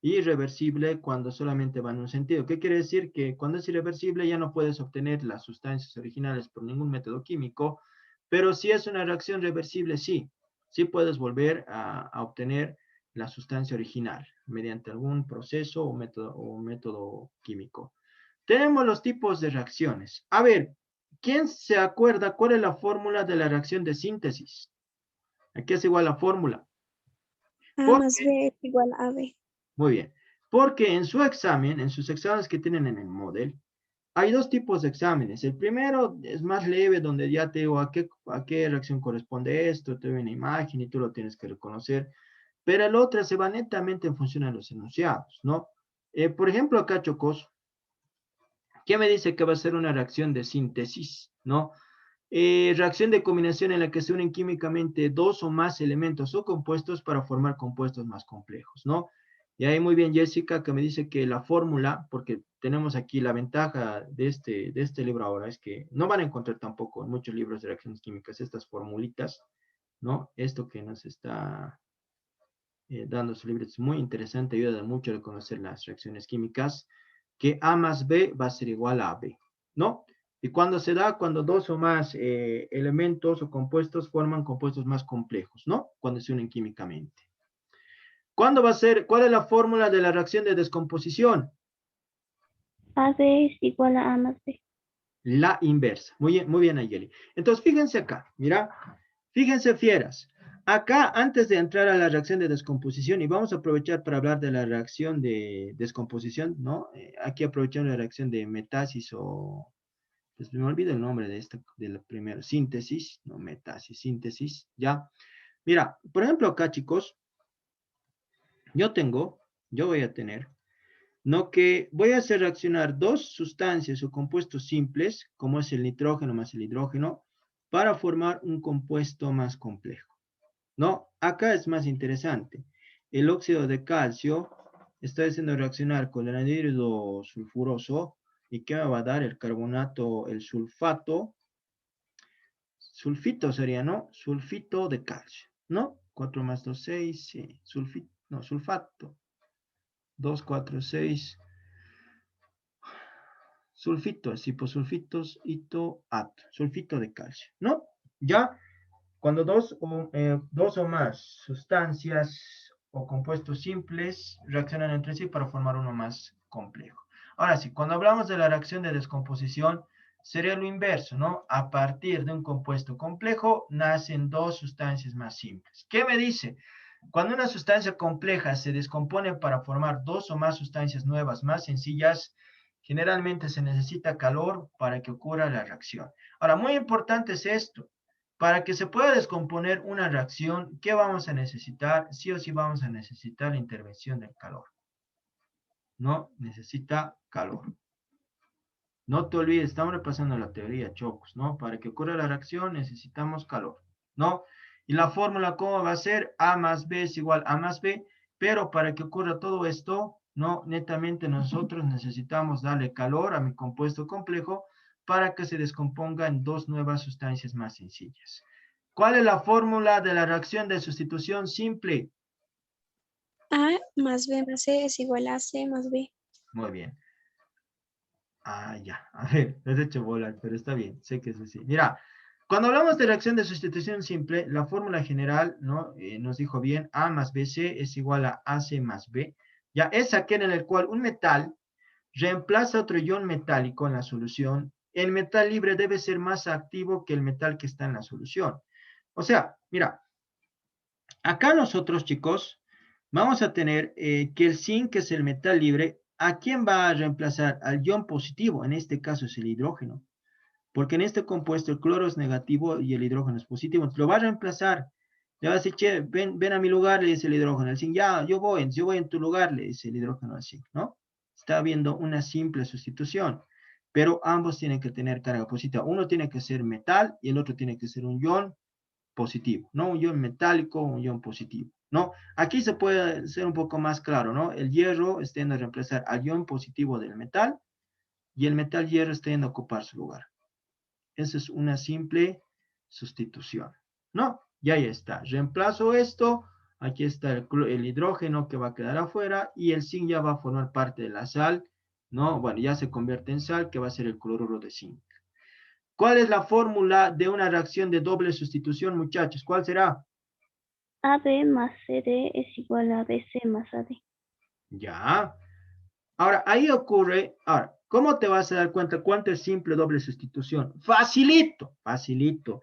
y irreversible cuando solamente va en un sentido. ¿Qué quiere decir? Que cuando es irreversible ya no puedes obtener las sustancias originales por ningún método químico, pero si es una reacción reversible, sí, sí puedes volver a obtener la sustancia original mediante algún proceso o método químico. Tenemos los tipos de reacciones. A ver, ¿quién se acuerda cuál es la fórmula de la reacción de síntesis? Aquí es igual la fórmula. A ¿Por más qué? B es igual a B. Muy bien. Porque en su examen, en sus exámenes que tienen en el model, hay dos tipos de exámenes. El primero es más leve, donde ya te digo a qué reacción corresponde esto, te doy una imagen y tú lo tienes que reconocer. Pero el otro se va netamente en función de los enunciados, ¿no? Por ejemplo, acá Chocos, ¿qué me dice que va a ser una reacción de síntesis, ¿no? Reacción de combinación en la que se unen químicamente dos o más elementos o compuestos para formar compuestos más complejos, ¿no? Y ahí muy bien Jessica que me dice que la fórmula, porque tenemos aquí la ventaja de este libro ahora, es que no van a encontrar tampoco en muchos libros de reacciones químicas estas formulitas, ¿no? Esto que nos está dando su libro es muy interesante, ayuda mucho a reconocer las reacciones químicas, que A más B va a ser igual a B, ¿no? Y cuando se da, cuando dos o más elementos o compuestos forman compuestos más complejos, ¿no? Cuando se unen químicamente. ¿Cuándo va a ser? ¿Cuál es la fórmula de la reacción de descomposición? AB es igual a más B. La inversa. Muy bien, Ayeli. Entonces, fíjense acá, mira, fíjense fieras. Acá, antes de entrar a la reacción de descomposición, y vamos a aprovechar para hablar de la reacción de descomposición, ¿no? Aquí aprovechamos la reacción de metasis o, pues me olvido el nombre de esta, de la primera, síntesis, no metasis, síntesis, ¿ya? Mira, por ejemplo, acá, chicos, yo voy a tener, no que voy a hacer reaccionar dos sustancias o compuestos simples, como es el nitrógeno más el hidrógeno, para formar un compuesto más complejo. ¿No? Acá es más interesante. El óxido de calcio está haciendo reaccionar con el anhídrido sulfuroso. ¿Y qué me va a dar? El carbonato, el sulfato. Sulfito sería, ¿no? Sulfito de calcio, ¿no? 4 más 2, 6, sí. Sulfito, no, sulfato. 2, 4, 6. Sulfito, hiposulfitos, hitoato, sulfito de calcio, ¿no? Ya, cuando dos o más sustancias o compuestos simples reaccionan entre sí para formar uno más complejo. Ahora sí, cuando hablamos de la reacción de descomposición, sería lo inverso, ¿no? A partir de un compuesto complejo nacen dos sustancias más simples. ¿Qué me dice? Cuando una sustancia compleja se descompone para formar dos o más sustancias nuevas más sencillas, generalmente se necesita calor para que ocurra la reacción. Ahora, muy importante es esto. Para que se pueda descomponer una reacción, ¿qué vamos a necesitar? Sí o sí vamos a necesitar la intervención del calor. No necesita calor. No te olvides, estamos repasando la teoría, Chocos, ¿no? Para que ocurra la reacción necesitamos calor, ¿no? Y la fórmula, ¿cómo va a ser? A más B es igual a más B, pero para que ocurra todo esto, ¿no? Netamente nosotros necesitamos darle calor a mi compuesto complejo para que se descomponga en dos nuevas sustancias más sencillas. ¿Cuál es la fórmula de la reacción de sustitución simple? A más B más C es igual a C más B. Muy bien. Ah, ya. A ver, lo has hecho volar, pero está bien. Sé que es así. Mira, cuando hablamos de reacción de sustitución simple, la fórmula general, ¿no? Nos dijo bien, A más BC es igual a AC más B. Ya es aquel en el cual un metal reemplaza otro ion metálico en la solución el metal libre debe ser más activo que el metal que está en la solución. O sea, mira, acá nosotros, chicos, vamos a tener que el zinc, que es el metal libre, ¿a quién va a reemplazar? Al ion positivo, en este caso es el hidrógeno. Porque en este compuesto el cloro es negativo y el hidrógeno es positivo. Entonces lo va a reemplazar. Le va a decir, che, ven a mi lugar, le dice el hidrógeno al zinc. Ya, yo voy en tu lugar, le dice el hidrógeno al zinc, ¿no? Está habiendo una simple sustitución. Pero ambos tienen que tener carga positiva. Uno tiene que ser metal y el otro tiene que ser un ion positivo, ¿no? Un ion metálico, un ion positivo, ¿no? Aquí se puede ser un poco más claro, ¿no? El hierro está yendo a reemplazar al ion positivo del metal y el metal hierro está yendo a ocupar su lugar. Esa es una simple sustitución, ¿no? Ya está. Reemplazo esto. Aquí está el hidrógeno que va a quedar afuera y el zinc ya va a formar parte de la sal, ¿no? Bueno, ya se convierte en sal, que va a ser el cloruro de zinc. ¿Cuál es la fórmula de una reacción de doble sustitución, muchachos? ¿Cuál será? AB más CD es igual a BC más AD. Ya. Ahora, ahí ocurre, ahora, ¿cómo te vas a dar cuenta cuánto es simple doble sustitución? Facilito, facilito.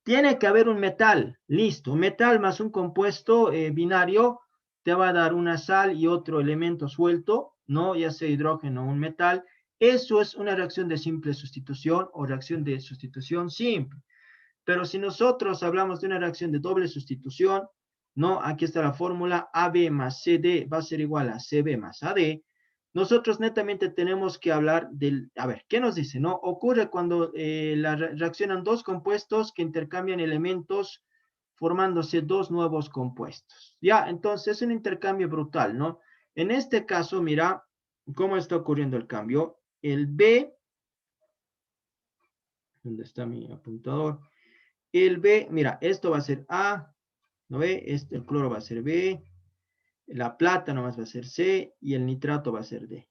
Tiene que haber un metal, listo. Un metal más un compuesto binario te va a dar una sal y otro elemento suelto, ¿no? Ya sea hidrógeno o un metal. Eso es una reacción de simple sustitución o reacción de sustitución simple. Pero si nosotros hablamos de una reacción de doble sustitución, ¿no? Aquí está la fórmula AB más CD va a ser igual a CB más AD. Nosotros netamente tenemos que hablar del, a ver, ¿qué nos dice? ¿No? Ocurre cuando reaccionan dos compuestos que intercambian elementos formándose dos nuevos compuestos. Ya, entonces es un intercambio brutal, ¿no? En este caso, mira cómo está ocurriendo el cambio. El B, ¿dónde está mi apuntador? El B, mira, esto va a ser A, ¿no ve? El cloro va a ser B, la plata nomás va a ser C y el nitrato va a ser D.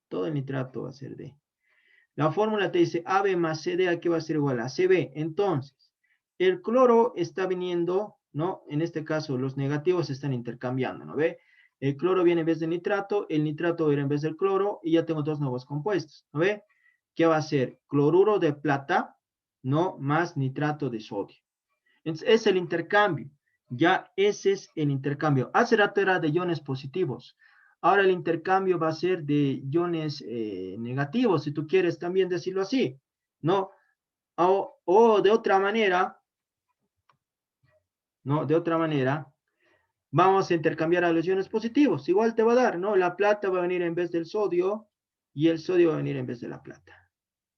Todo el nitrato va a ser D. La fórmula te dice AB más CD, ¿a qué va a ser igual? A CB. Entonces, el cloro está viniendo, ¿no? En este caso, los negativos se están intercambiando, ¿no ve? El cloro viene en vez de nitrato, el nitrato viene en vez del cloro, y ya tengo dos nuevos compuestos, ¿no ve? ¿Qué va a ser? Cloruro de plata, ¿no? Más nitrato de sodio. Entonces, es el intercambio. Ya ese es el intercambio. Hace rato era de iones positivos. Ahora el intercambio va a ser de iones negativos, si tú quieres también decirlo así, ¿no? O de otra manera, ¿no? De otra manera, vamos a intercambiar a los iones positivos. Igual te va a dar, ¿no? La plata va a venir en vez del sodio y el sodio va a venir en vez de la plata.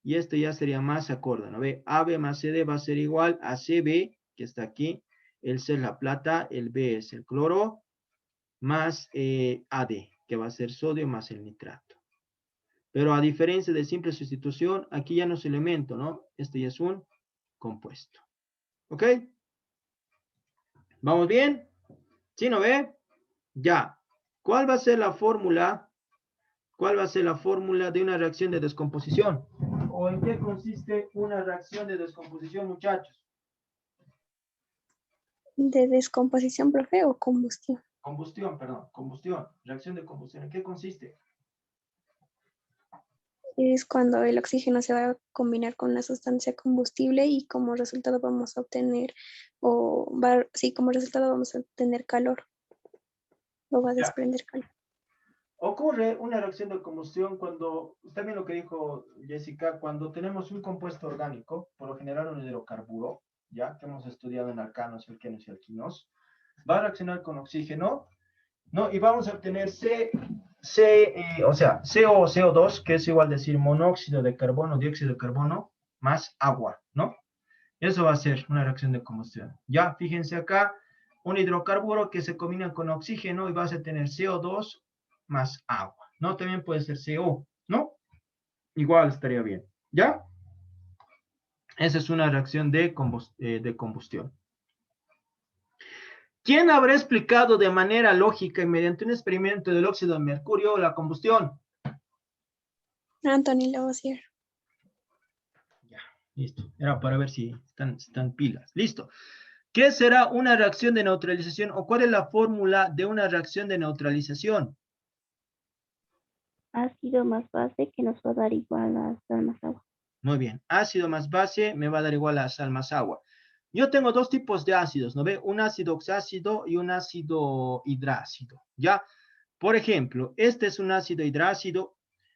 Y esto ya sería más acorde, ¿no ve? AB más CD va a ser igual a CB, que está aquí. El C es la plata, el B es el cloro, más AD, que va a ser sodio más el nitrato. Pero a diferencia de simple sustitución, aquí ya no es elemento, ¿no? Este ya es un compuesto. ¿Ok? ¿Vamos bien? ¿Sí, no ve? Ya. ¿Cuál va a ser la fórmula? ¿Cuál va a ser la fórmula de una reacción de descomposición? ¿O en qué consiste una reacción de descomposición, muchachos? ¿De descomposición, profe, o combustión? Combustión, perdón. Combustión. Reacción de combustión. ¿En qué consiste? Es cuando el oxígeno se va a combinar con una sustancia combustible y como resultado vamos a obtener, sí, como resultado vamos a obtener calor, o va a Ya. desprender calor. Ocurre una reacción de combustión cuando, también lo que dijo Jessica, cuando tenemos un compuesto orgánico, por lo general un hidrocarburo, ya que hemos estudiado en alcanos, alquenos y alquinos, va a reaccionar con oxígeno, ¿no? Y vamos a obtener o sea, CO o CO2, que es igual a decir monóxido de carbono, dióxido de carbono, más agua, ¿no? Eso va a ser una reacción de combustión. Ya, fíjense acá, un hidrocarburo que se combina con oxígeno y vas a tener CO2 más agua, ¿no? También puede ser CO, ¿no? Igual estaría bien, ¿ya? Esa es una reacción de combustión. ¿Quién habrá explicado de manera lógica y mediante un experimento del óxido de mercurio la combustión? Anthony Lavoisier. Ya, listo. Era para ver si están pilas. Listo. ¿Qué será una reacción de neutralización o cuál es la fórmula de una reacción de neutralización? Ácido más base que nos va a dar igual a sal más agua. Muy bien. Ácido más base me va a dar igual a sal más agua. Yo tengo dos tipos de ácidos, ¿no ve? Un ácido oxácido y un ácido hidrácido, ¿ya? Por ejemplo, este es un ácido hidrácido,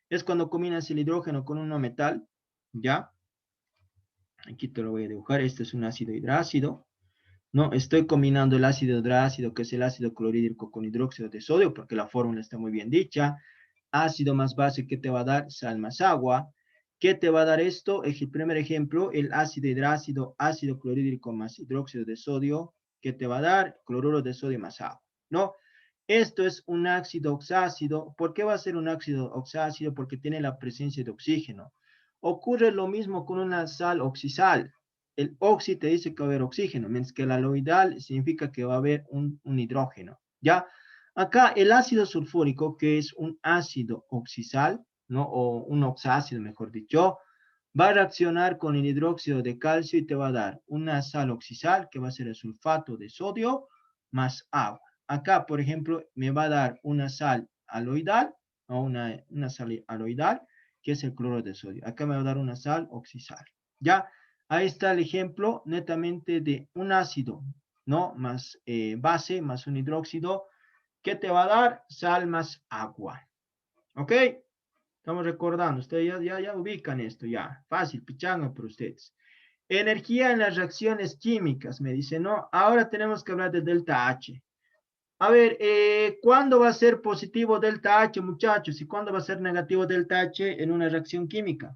es cuando combinas el hidrógeno con un no metal, ¿ya? Aquí te lo voy a dibujar, este es un ácido hidrácido, ¿no? Estoy combinando el ácido hidrácido, que es el ácido clorhídrico, con hidróxido de sodio, porque la fórmula está muy bien dicha. Ácido más base, ¿qué te va a dar? Sal más agua. ¿Qué te va a dar esto? El primer ejemplo, el ácido hidrácido, ácido clorhídrico más hidróxido de sodio. ¿Qué te va a dar? Cloruro de sodio más agua, ¿no? Esto es un ácido oxácido. ¿Por qué va a ser un ácido oxácido? Porque tiene la presencia de oxígeno. Ocurre lo mismo con una sal oxisal. El oxi te dice que va a haber oxígeno, mientras que el aloidal significa que va a haber un hidrógeno, ¿ya? Acá el ácido sulfúrico, que es un ácido oxisal, ¿no? O un oxácido, mejor dicho, va a reaccionar con el hidróxido de calcio y te va a dar una sal oxisal, que va a ser el sulfato de sodio, más agua. Acá, por ejemplo, me va a dar una sal aloidal, o una sal aloidal, que es el cloro de sodio. Acá me va a dar una sal oxisal, ¿ya? Ahí está el ejemplo netamente de un ácido, ¿no? Más base, más un hidróxido, ¿qué te va a dar? Sal más agua. ¿Ok? Estamos recordando. Ustedes ya ubican esto, ya. Fácil, pichanga para ustedes. Energía en las reacciones químicas, me dice, ¿no? Ahora tenemos que hablar de delta H. A ver, ¿cuándo va a ser positivo delta H, muchachos? ¿Y cuándo va a ser negativo delta H en una reacción química?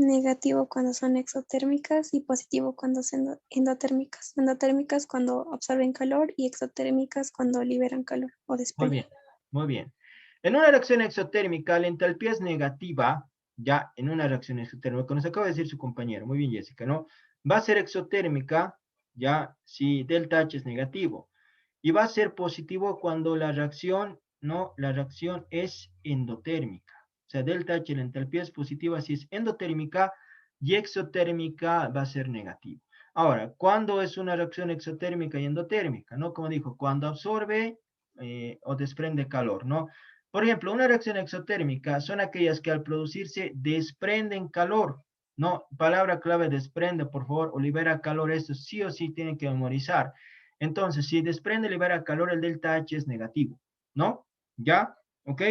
Negativo cuando son exotérmicas y positivo cuando son endotérmicas. Endotérmicas cuando absorben calor y exotérmicas cuando liberan calor o Muy desprenden. bien, muy bien. En una reacción exotérmica, la entalpía es negativa, ya, en una reacción exotérmica, como nos acaba de decir su compañero, muy bien, Jessica, ¿no? Va a ser exotérmica, ya, si delta H es negativo, y va a ser positivo cuando la reacción, ¿no? La reacción es endotérmica. O sea, delta H, la entalpía es positiva si es endotérmica, y exotérmica va a ser negativo. Ahora, ¿cuándo es una reacción exotérmica y endotérmica? ¿No? Como dijo, cuando absorbe o desprende calor, ¿no? Por ejemplo, una reacción exotérmica son aquellas que al producirse desprenden calor, ¿no? Palabra clave desprende, por favor, o libera calor, esto sí o sí tienen que memorizar. Entonces, si desprende, libera calor, el delta H es negativo, ¿no? ¿Ya? ¿Ok?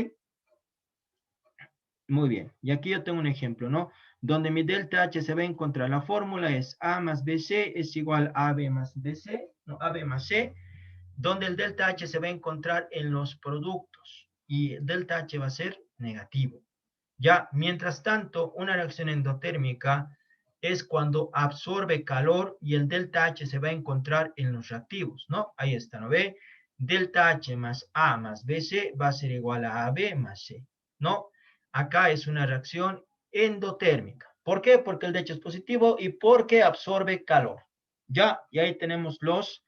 Muy bien. Y aquí yo tengo un ejemplo, ¿no? Donde mi delta H se va a encontrar. La fórmula es A más BC es igual a AB más BC, no, AB más C, donde el delta H se va a encontrar en los productos y el delta H va a ser negativo. Ya, mientras tanto, una reacción endotérmica es cuando absorbe calor y el delta H se va a encontrar en los reactivos, ¿no? Ahí está, ¿no ve? Delta H más A más BC va a ser igual a AB más C, ¿no? Acá es una reacción endotérmica. ¿Por qué? Porque el DH es positivo y porque absorbe calor. Ya, y ahí tenemos los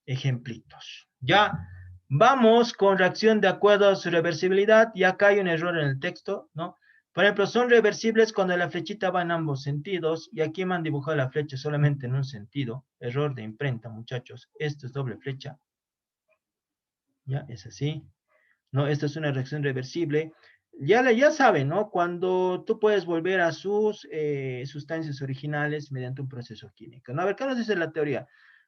ejemplitos. Ya, vamos con reacción de acuerdo a su reversibilidad. Y acá hay un error en el texto, ¿no? Por ejemplo, son reversibles cuando la flechita va en ambos sentidos. Y aquí me han dibujado la flecha solamente en un sentido. Error de imprenta, muchachos. Esto es doble flecha. Ya, es así. ¿No? Esta es una reacción reversible. Ya saben, ¿no? Cuando tú puedes volver a sus sustancias originales mediante un proceso químico, ¿no? A ver, ¿qué nos dice la teoría?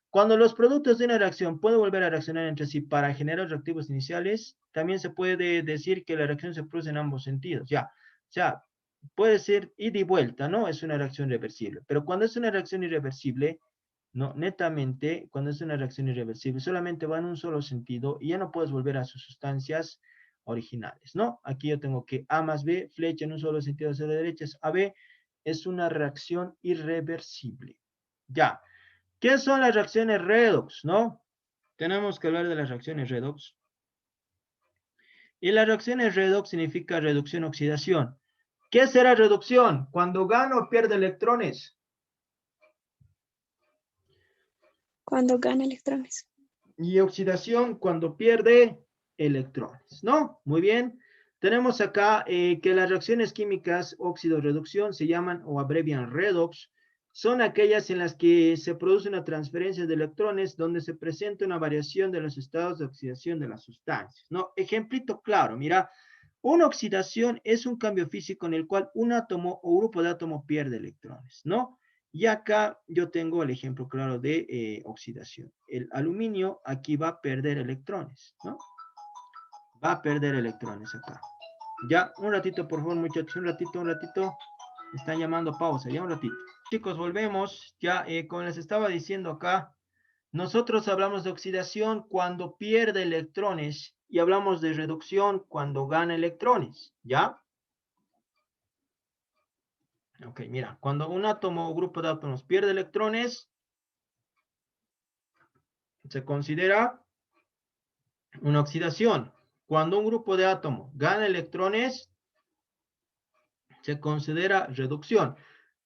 Cuando los productos de una reacción pueden volver a reaccionar entre sí para generar reactivos iniciales, también se puede decir que la reacción se produce en ambos sentidos, ya. O sea, puede ser ida y vuelta, ¿no? Es una reacción reversible. Pero cuando es una reacción irreversible, no, netamente, cuando es una reacción irreversible, solamente va en un solo sentido y ya no puedes volver a sus sustancias originales, ¿no? Aquí yo tengo que A más B, flecha en un solo sentido hacia la derecha, es AB, es una reacción irreversible. Ya. ¿Qué son las reacciones redox, no? Tenemos que hablar de las reacciones redox. Y las reacciones redox significa reducción-oxidación. ¿Qué será reducción? Cuando gano o pierde electrones. Cuando gana electrones. Y oxidación cuando pierde electrones, ¿no? Muy bien. Tenemos acá que las reacciones químicas óxido-reducción se llaman o abrevian redox. Son aquellas en las que se produce una transferencia de electrones donde se presenta una variación de los estados de oxidación de las sustancias, ¿no? Ejemplito claro, mira, Una oxidación es un cambio físico en el cual un átomo o grupo de átomos pierde electrones, ¿no? Y acá yo tengo el ejemplo claro de oxidación. El aluminio aquí va a perder electrones, ¿no? Va a perder electrones acá. Ya, un ratito, por favor, muchachos, un ratito. Me están llamando pausa, ya un ratito. Chicos, volvemos. Ya, como les estaba diciendo acá, nosotros hablamos de oxidación cuando pierde electrones y hablamos de reducción cuando gana electrones, ¿ya? Ok, mira, cuando un átomo o grupo de átomos pierde electrones, se considera una oxidación. Cuando un grupo de átomos gana electrones, se considera reducción.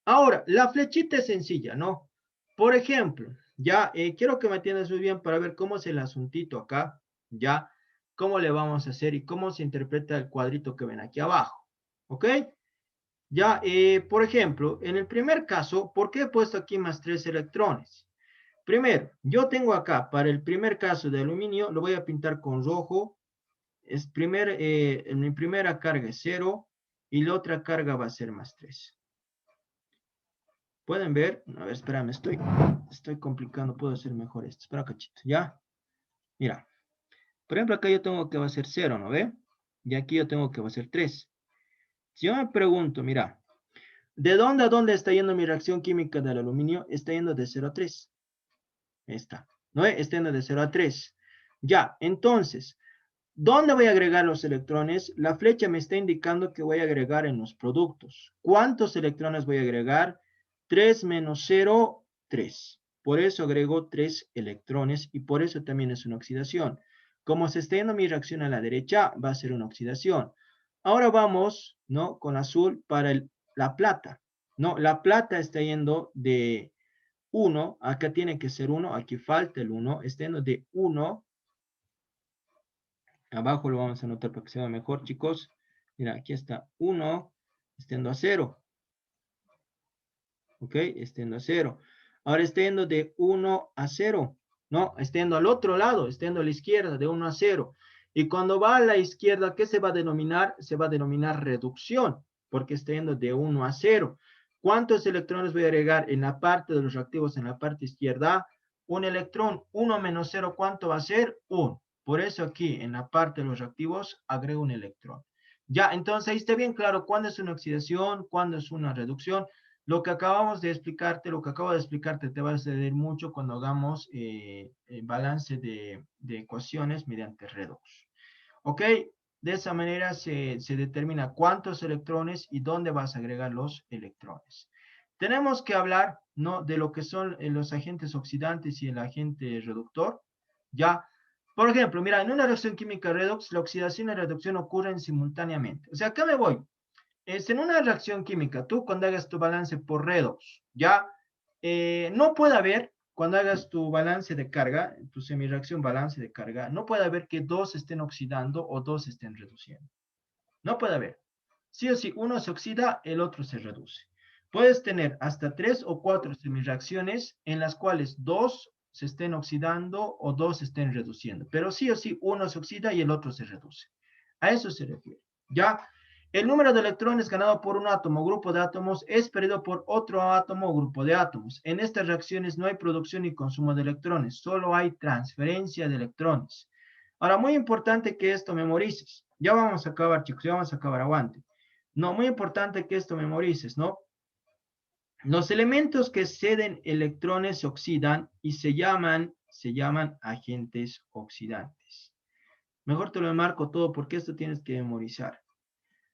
Ahora, la flechita es sencilla, ¿no? Por ejemplo, ya quiero que me entiendas muy bien para ver cómo es el asuntito acá, ya, cómo le vamos a hacer y cómo se interpreta el cuadrito que ven aquí abajo, ¿ok? Ya, por ejemplo, en el primer caso, ¿por qué he puesto aquí más 3 electrones? Primero, yo tengo acá, para el primer caso de aluminio, lo voy a pintar con rojo. Mi primera carga es 0 y la otra carga va a ser más 3. ¿Pueden ver? A ver, espérame, estoy complicando, puedo hacer mejor esto. Espera cachito, ¿ya? Mira, por ejemplo, acá yo tengo que va a ser 0, ¿no ve? Y aquí yo tengo que va a ser 3. Si yo me pregunto, mira, ¿de dónde a dónde está yendo mi reacción química del aluminio? Está yendo de 0 a 3. Está, ¿no ve? Está yendo de 0 a 3. Ya, entonces, ¿dónde voy a agregar los electrones? La flecha me está indicando que voy a agregar en los productos. ¿Cuántos electrones voy a agregar? 3 menos 0, 3. Por eso agrego 3 electrones y por eso también es una oxidación. Como se está yendo mi reacción a la derecha, va a ser una oxidación. Ahora vamos, ¿no? Con azul para la plata. No, la plata está yendo de 1, acá tiene que ser 1, aquí falta el 1, está yendo de 1. Abajo lo vamos a anotar para que se vea mejor, chicos. Mira, aquí está 1, extiendo a 0. ¿Ok? Extiendo a 0. Ahora extiendo de 1 a 0. No, extiendo al otro lado, extiendo a la izquierda, de 1 a 0. Y cuando va a la izquierda, ¿qué se va a denominar? Se va a denominar reducción, porque extiendo de 1 a 0. ¿Cuántos electrones voy a agregar en la parte de los reactivos en la parte izquierda? Un electrón, 1 menos 0, ¿cuánto va a ser? 1. Por eso aquí, en la parte de los reactivos, agrego un electrón. Ya, entonces ahí está bien claro cuándo es una oxidación, cuándo es una reducción. Lo que acabamos de explicarte, lo que acabo de explicarte te va a servir mucho cuando hagamos el balance de ecuaciones mediante redox. ¿Ok? De esa manera se determina cuántos electrones y dónde vas a agregar los electrones. Tenemos que hablar, ¿no?, de lo que son los agentes oxidantes y el agente reductor. Ya, por ejemplo, mira, en una reacción química redox, la oxidación y la reducción ocurren simultáneamente. O sea, acá me voy. En una reacción química, tú cuando hagas tu balance por redox, ya no puede haber, cuando hagas tu balance de carga, tu semireacción balance de carga, no puede haber que dos estén oxidando o dos estén reduciendo. No puede haber. Sí o sí, uno se oxida, el otro se reduce. Puedes tener hasta 3 o 4 semireacciones en las cuales dos se estén oxidando o dos se estén reduciendo. Pero sí o sí, uno se oxida y el otro se reduce. A eso se refiere. ¿Ya? El número de electrones ganado por un átomo o grupo de átomos es perdido por otro átomo o grupo de átomos. En estas reacciones no hay producción ni consumo de electrones, solo hay transferencia de electrones. Ahora, muy importante que esto memorices. Ya vamos a acabar, chicos, ya vamos a acabar, aguante. No, muy importante que esto memorices, ¿no? Los elementos que ceden electrones se oxidan y se llaman agentes oxidantes. Mejor te lo marco todo porque esto tienes que memorizar.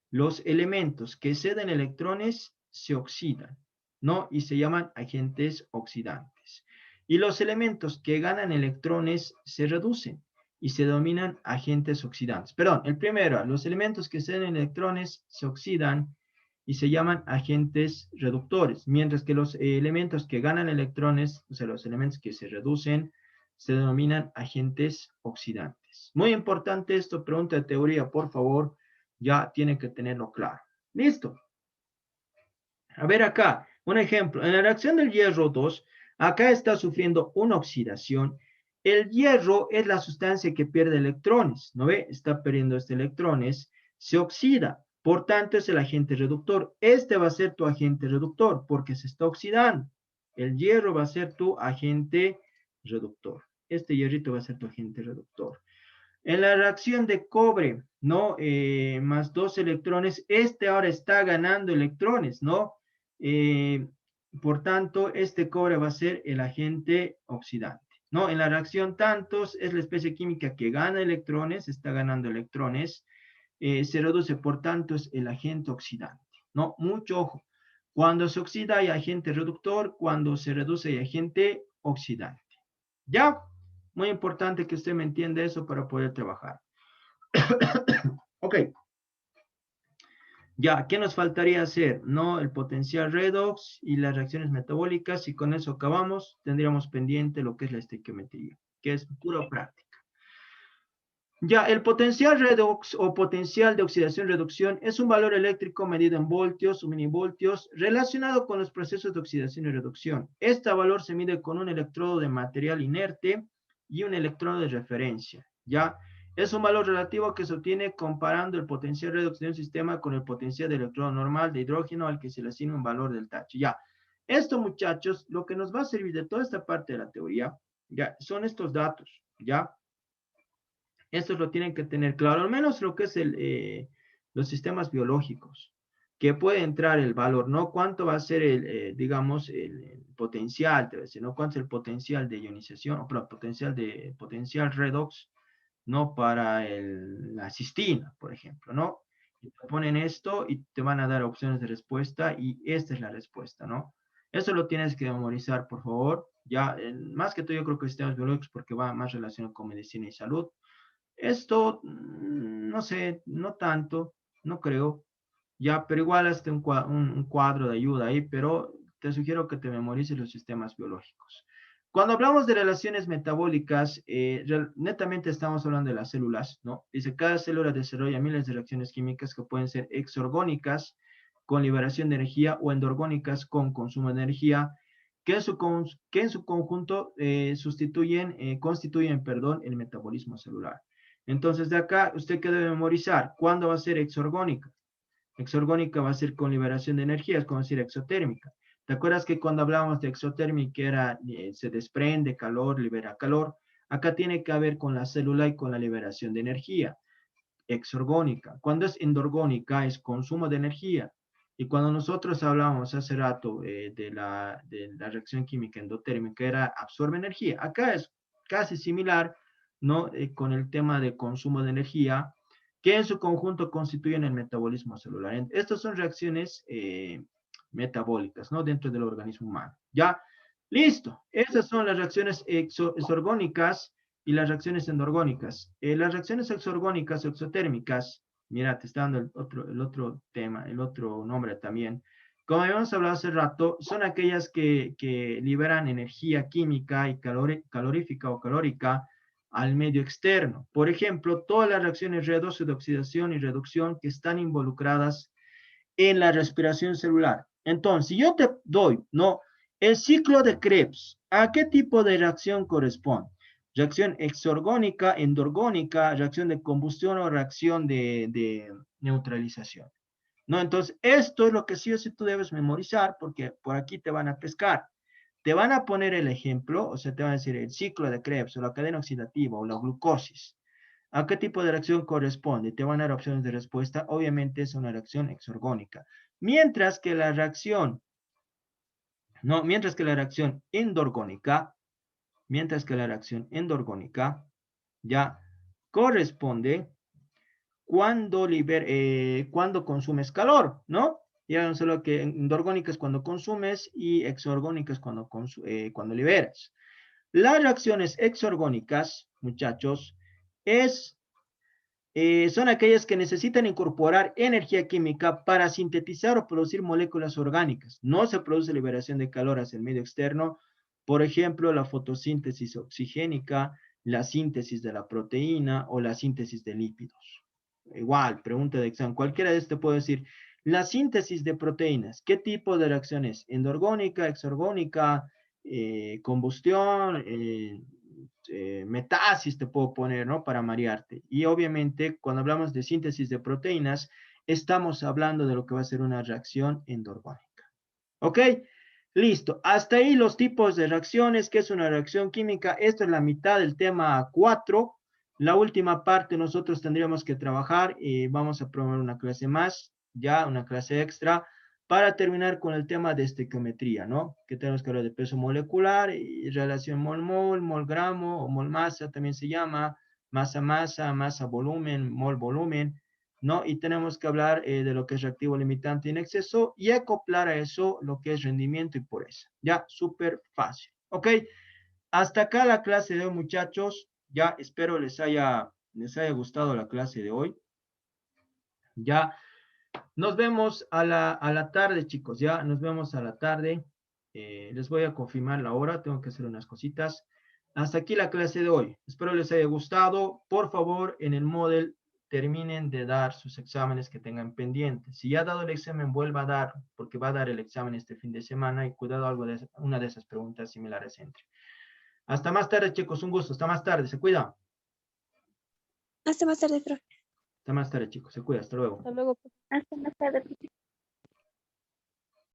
Los elementos que ceden electrones se oxidan, ¿no? Y se llaman agentes oxidantes. Y los elementos que ganan electrones se reducen y se denominan agentes oxidantes. Perdón, el primero, los elementos que ceden electrones se oxidan y se llaman agentes reductores, mientras que los elementos que ganan electrones, o sea, los elementos que se reducen, se denominan agentes oxidantes. Muy importante esto, pregunta de teoría, por favor, ya tiene que tenerlo claro. Listo. A ver acá, un ejemplo. En la reacción del hierro 2, acá está sufriendo una oxidación. El hierro es la sustancia que pierde electrones, ¿no ve? Está perdiendo electrones. se oxida. Por tanto, es el agente reductor. Este va a ser tu agente reductor porque se está oxidando. El hierro va a ser tu agente reductor. Este hierrito va a ser tu agente reductor. En la reacción de cobre, ¿no? Más 2 electrones, este ahora está ganando electrones, ¿no? Por tanto, este cobre va a ser el agente oxidante, ¿no? En la reacción tantos es la especie química que gana electrones, está ganando electrones, se reduce, por tanto, es el agente oxidante, ¿no? Mucho ojo. Cuando se oxida hay agente reductor, cuando se reduce hay agente oxidante. ¿Ya? Muy importante que usted me entienda eso para poder trabajar. Ok. Ya, ¿qué nos faltaría hacer? No, el potencial redox y las reacciones metabólicas. Y con eso acabamos, tendríamos pendiente lo que es la estequiometría, que es pura práctica. Ya, el potencial redox o potencial de oxidación-reducción es un valor eléctrico medido en voltios o milivoltios relacionado con los procesos de oxidación y reducción. Este valor se mide con un electrodo de material inerte y un electrodo de referencia. Ya, es un valor relativo que se obtiene comparando el potencial redox de un sistema con el potencial de electrodo normal de hidrógeno al que se le asigna un valor del tacho. Ya, esto, muchachos, lo que nos va a servir de toda esta parte de la teoría, ya, son estos datos, ya. Estos lo tienen que tener claro, al menos lo que es los sistemas biológicos, que puede entrar el valor, no cuánto va a ser digamos, el potencial, ¿no? Cuánto es el potencial de ionización, o potencial redox, ¿no? Para la cistina, por ejemplo, ¿no? Y te ponen esto y te van a dar opciones de respuesta y esta es la respuesta, ¿no? Eso lo tienes que memorizar, por favor. Ya, más que todo yo creo que sistemas biológicos porque va más relacionado con medicina y salud. Esto, no sé, no tanto, no creo, ya, pero igual hasta un cuadro de ayuda ahí, pero te sugiero que te memorices los sistemas biológicos. Cuando hablamos de relaciones metabólicas, netamente estamos hablando de las células, ¿no? Dice, cada célula desarrolla miles de reacciones químicas que pueden ser exorgónicas, con liberación de energía, o endorgónicas, con consumo de energía, que en su conjunto constituyen, perdón, el metabolismo celular. Entonces, de acá, ¿usted qué debe memorizar? ¿Cuándo va a ser exorgónica? Exorgónica va a ser con liberación de energía, es como decir exotérmica. ¿Te acuerdas que cuando hablábamos de exotérmica era, se desprende calor, libera calor? Acá tiene que ver con la célula y con la liberación de energía. Exorgónica. Cuando es endorgónica es consumo de energía. Y cuando nosotros hablábamos hace rato de la reacción química endotérmica era absorbe energía. Acá es casi similar, ¿no? Con el tema de consumo de energía, que en su conjunto constituyen el metabolismo celular. Estas son reacciones metabólicas, ¿no? Dentro del organismo humano. ¿Ya? Listo. Esas son las reacciones exorgónicas y las reacciones endorgónicas. Las reacciones exorgónicas o exotérmicas, mira, te está dando el otro tema, el otro nombre también. Como habíamos hablado hace rato, son aquellas que liberan energía química y calorífica o calórica al medio externo. Por ejemplo, todas las reacciones redox de oxidación y reducción que están involucradas en la respiración celular. Entonces, si yo te doy, ¿no? El ciclo de Krebs, ¿a qué tipo de reacción corresponde? Reacción exorgónica, endorgónica, reacción de combustión o reacción de neutralización. ¿No? Entonces, esto es lo que sí o sí tú debes memorizar porque por aquí te van a pescar. Te van a poner el ejemplo, o sea, te van a decir el ciclo de Krebs o la cadena oxidativa o la glucosis. ¿A qué tipo de reacción corresponde? Te van a dar opciones de respuesta. Obviamente es una reacción exorgónica. Mientras que la reacción endorgónica, ya corresponde cuando consumes calor, ¿no? Ya no solo que endorgónica es cuando consumes y exorgónica es cuando liberas. Las reacciones exorgónicas, muchachos, son aquellas que necesitan incorporar energía química para sintetizar o producir moléculas orgánicas. No se produce liberación de calor hacia el medio externo. Por ejemplo, la fotosíntesis oxigénica, la síntesis de la proteína o la síntesis de lípidos. Igual, pregunta de examen. Cualquiera de estos te puede decir, la síntesis de proteínas, ¿qué tipo de reacción es? ¿Endorgónica, exorgónica, combustión, metasis te puedo poner, ¿no? Para marearte. Y obviamente, cuando hablamos de síntesis de proteínas, estamos hablando de lo que va a ser una reacción endorgánica. ¿Ok? Listo. Hasta ahí los tipos de reacciones. ¿Qué es una reacción química? Esto es la mitad del tema 4. La última parte nosotros tendríamos que trabajar y vamos a promover una clase más, ya una clase extra, para terminar con el tema de estequiometría, ¿no? Que tenemos que hablar de peso molecular y relación mol-mol, mol-gramo o mol-masa también se llama, masa-masa, masa-volumen, mol-volumen, ¿no? Y tenemos que hablar de lo que es reactivo limitante en exceso y acoplar a eso lo que es rendimiento y pureza. Ya, súper fácil. ¿Ok? Hasta acá la clase de hoy, muchachos. Ya, espero les haya gustado la clase de hoy. Ya, nos vemos a la tarde, chicos. Ya, nos vemos a la tarde. Les voy a confirmar la hora. Tengo que hacer unas cositas. Hasta aquí la clase de hoy. Espero les haya gustado. Por favor, en el Moodle, terminen de dar sus exámenes que tengan pendientes. Si ya ha dado el examen, vuelva a dar, porque va a dar el examen este fin de semana y cuidado una de esas preguntas similares entre. Hasta más tarde, chicos. Un gusto. Hasta más tarde. Se cuida. Hasta más tarde, profe. Hasta más tarde, chicos. Se cuida. Hasta luego. Hasta luego. Hasta más tarde.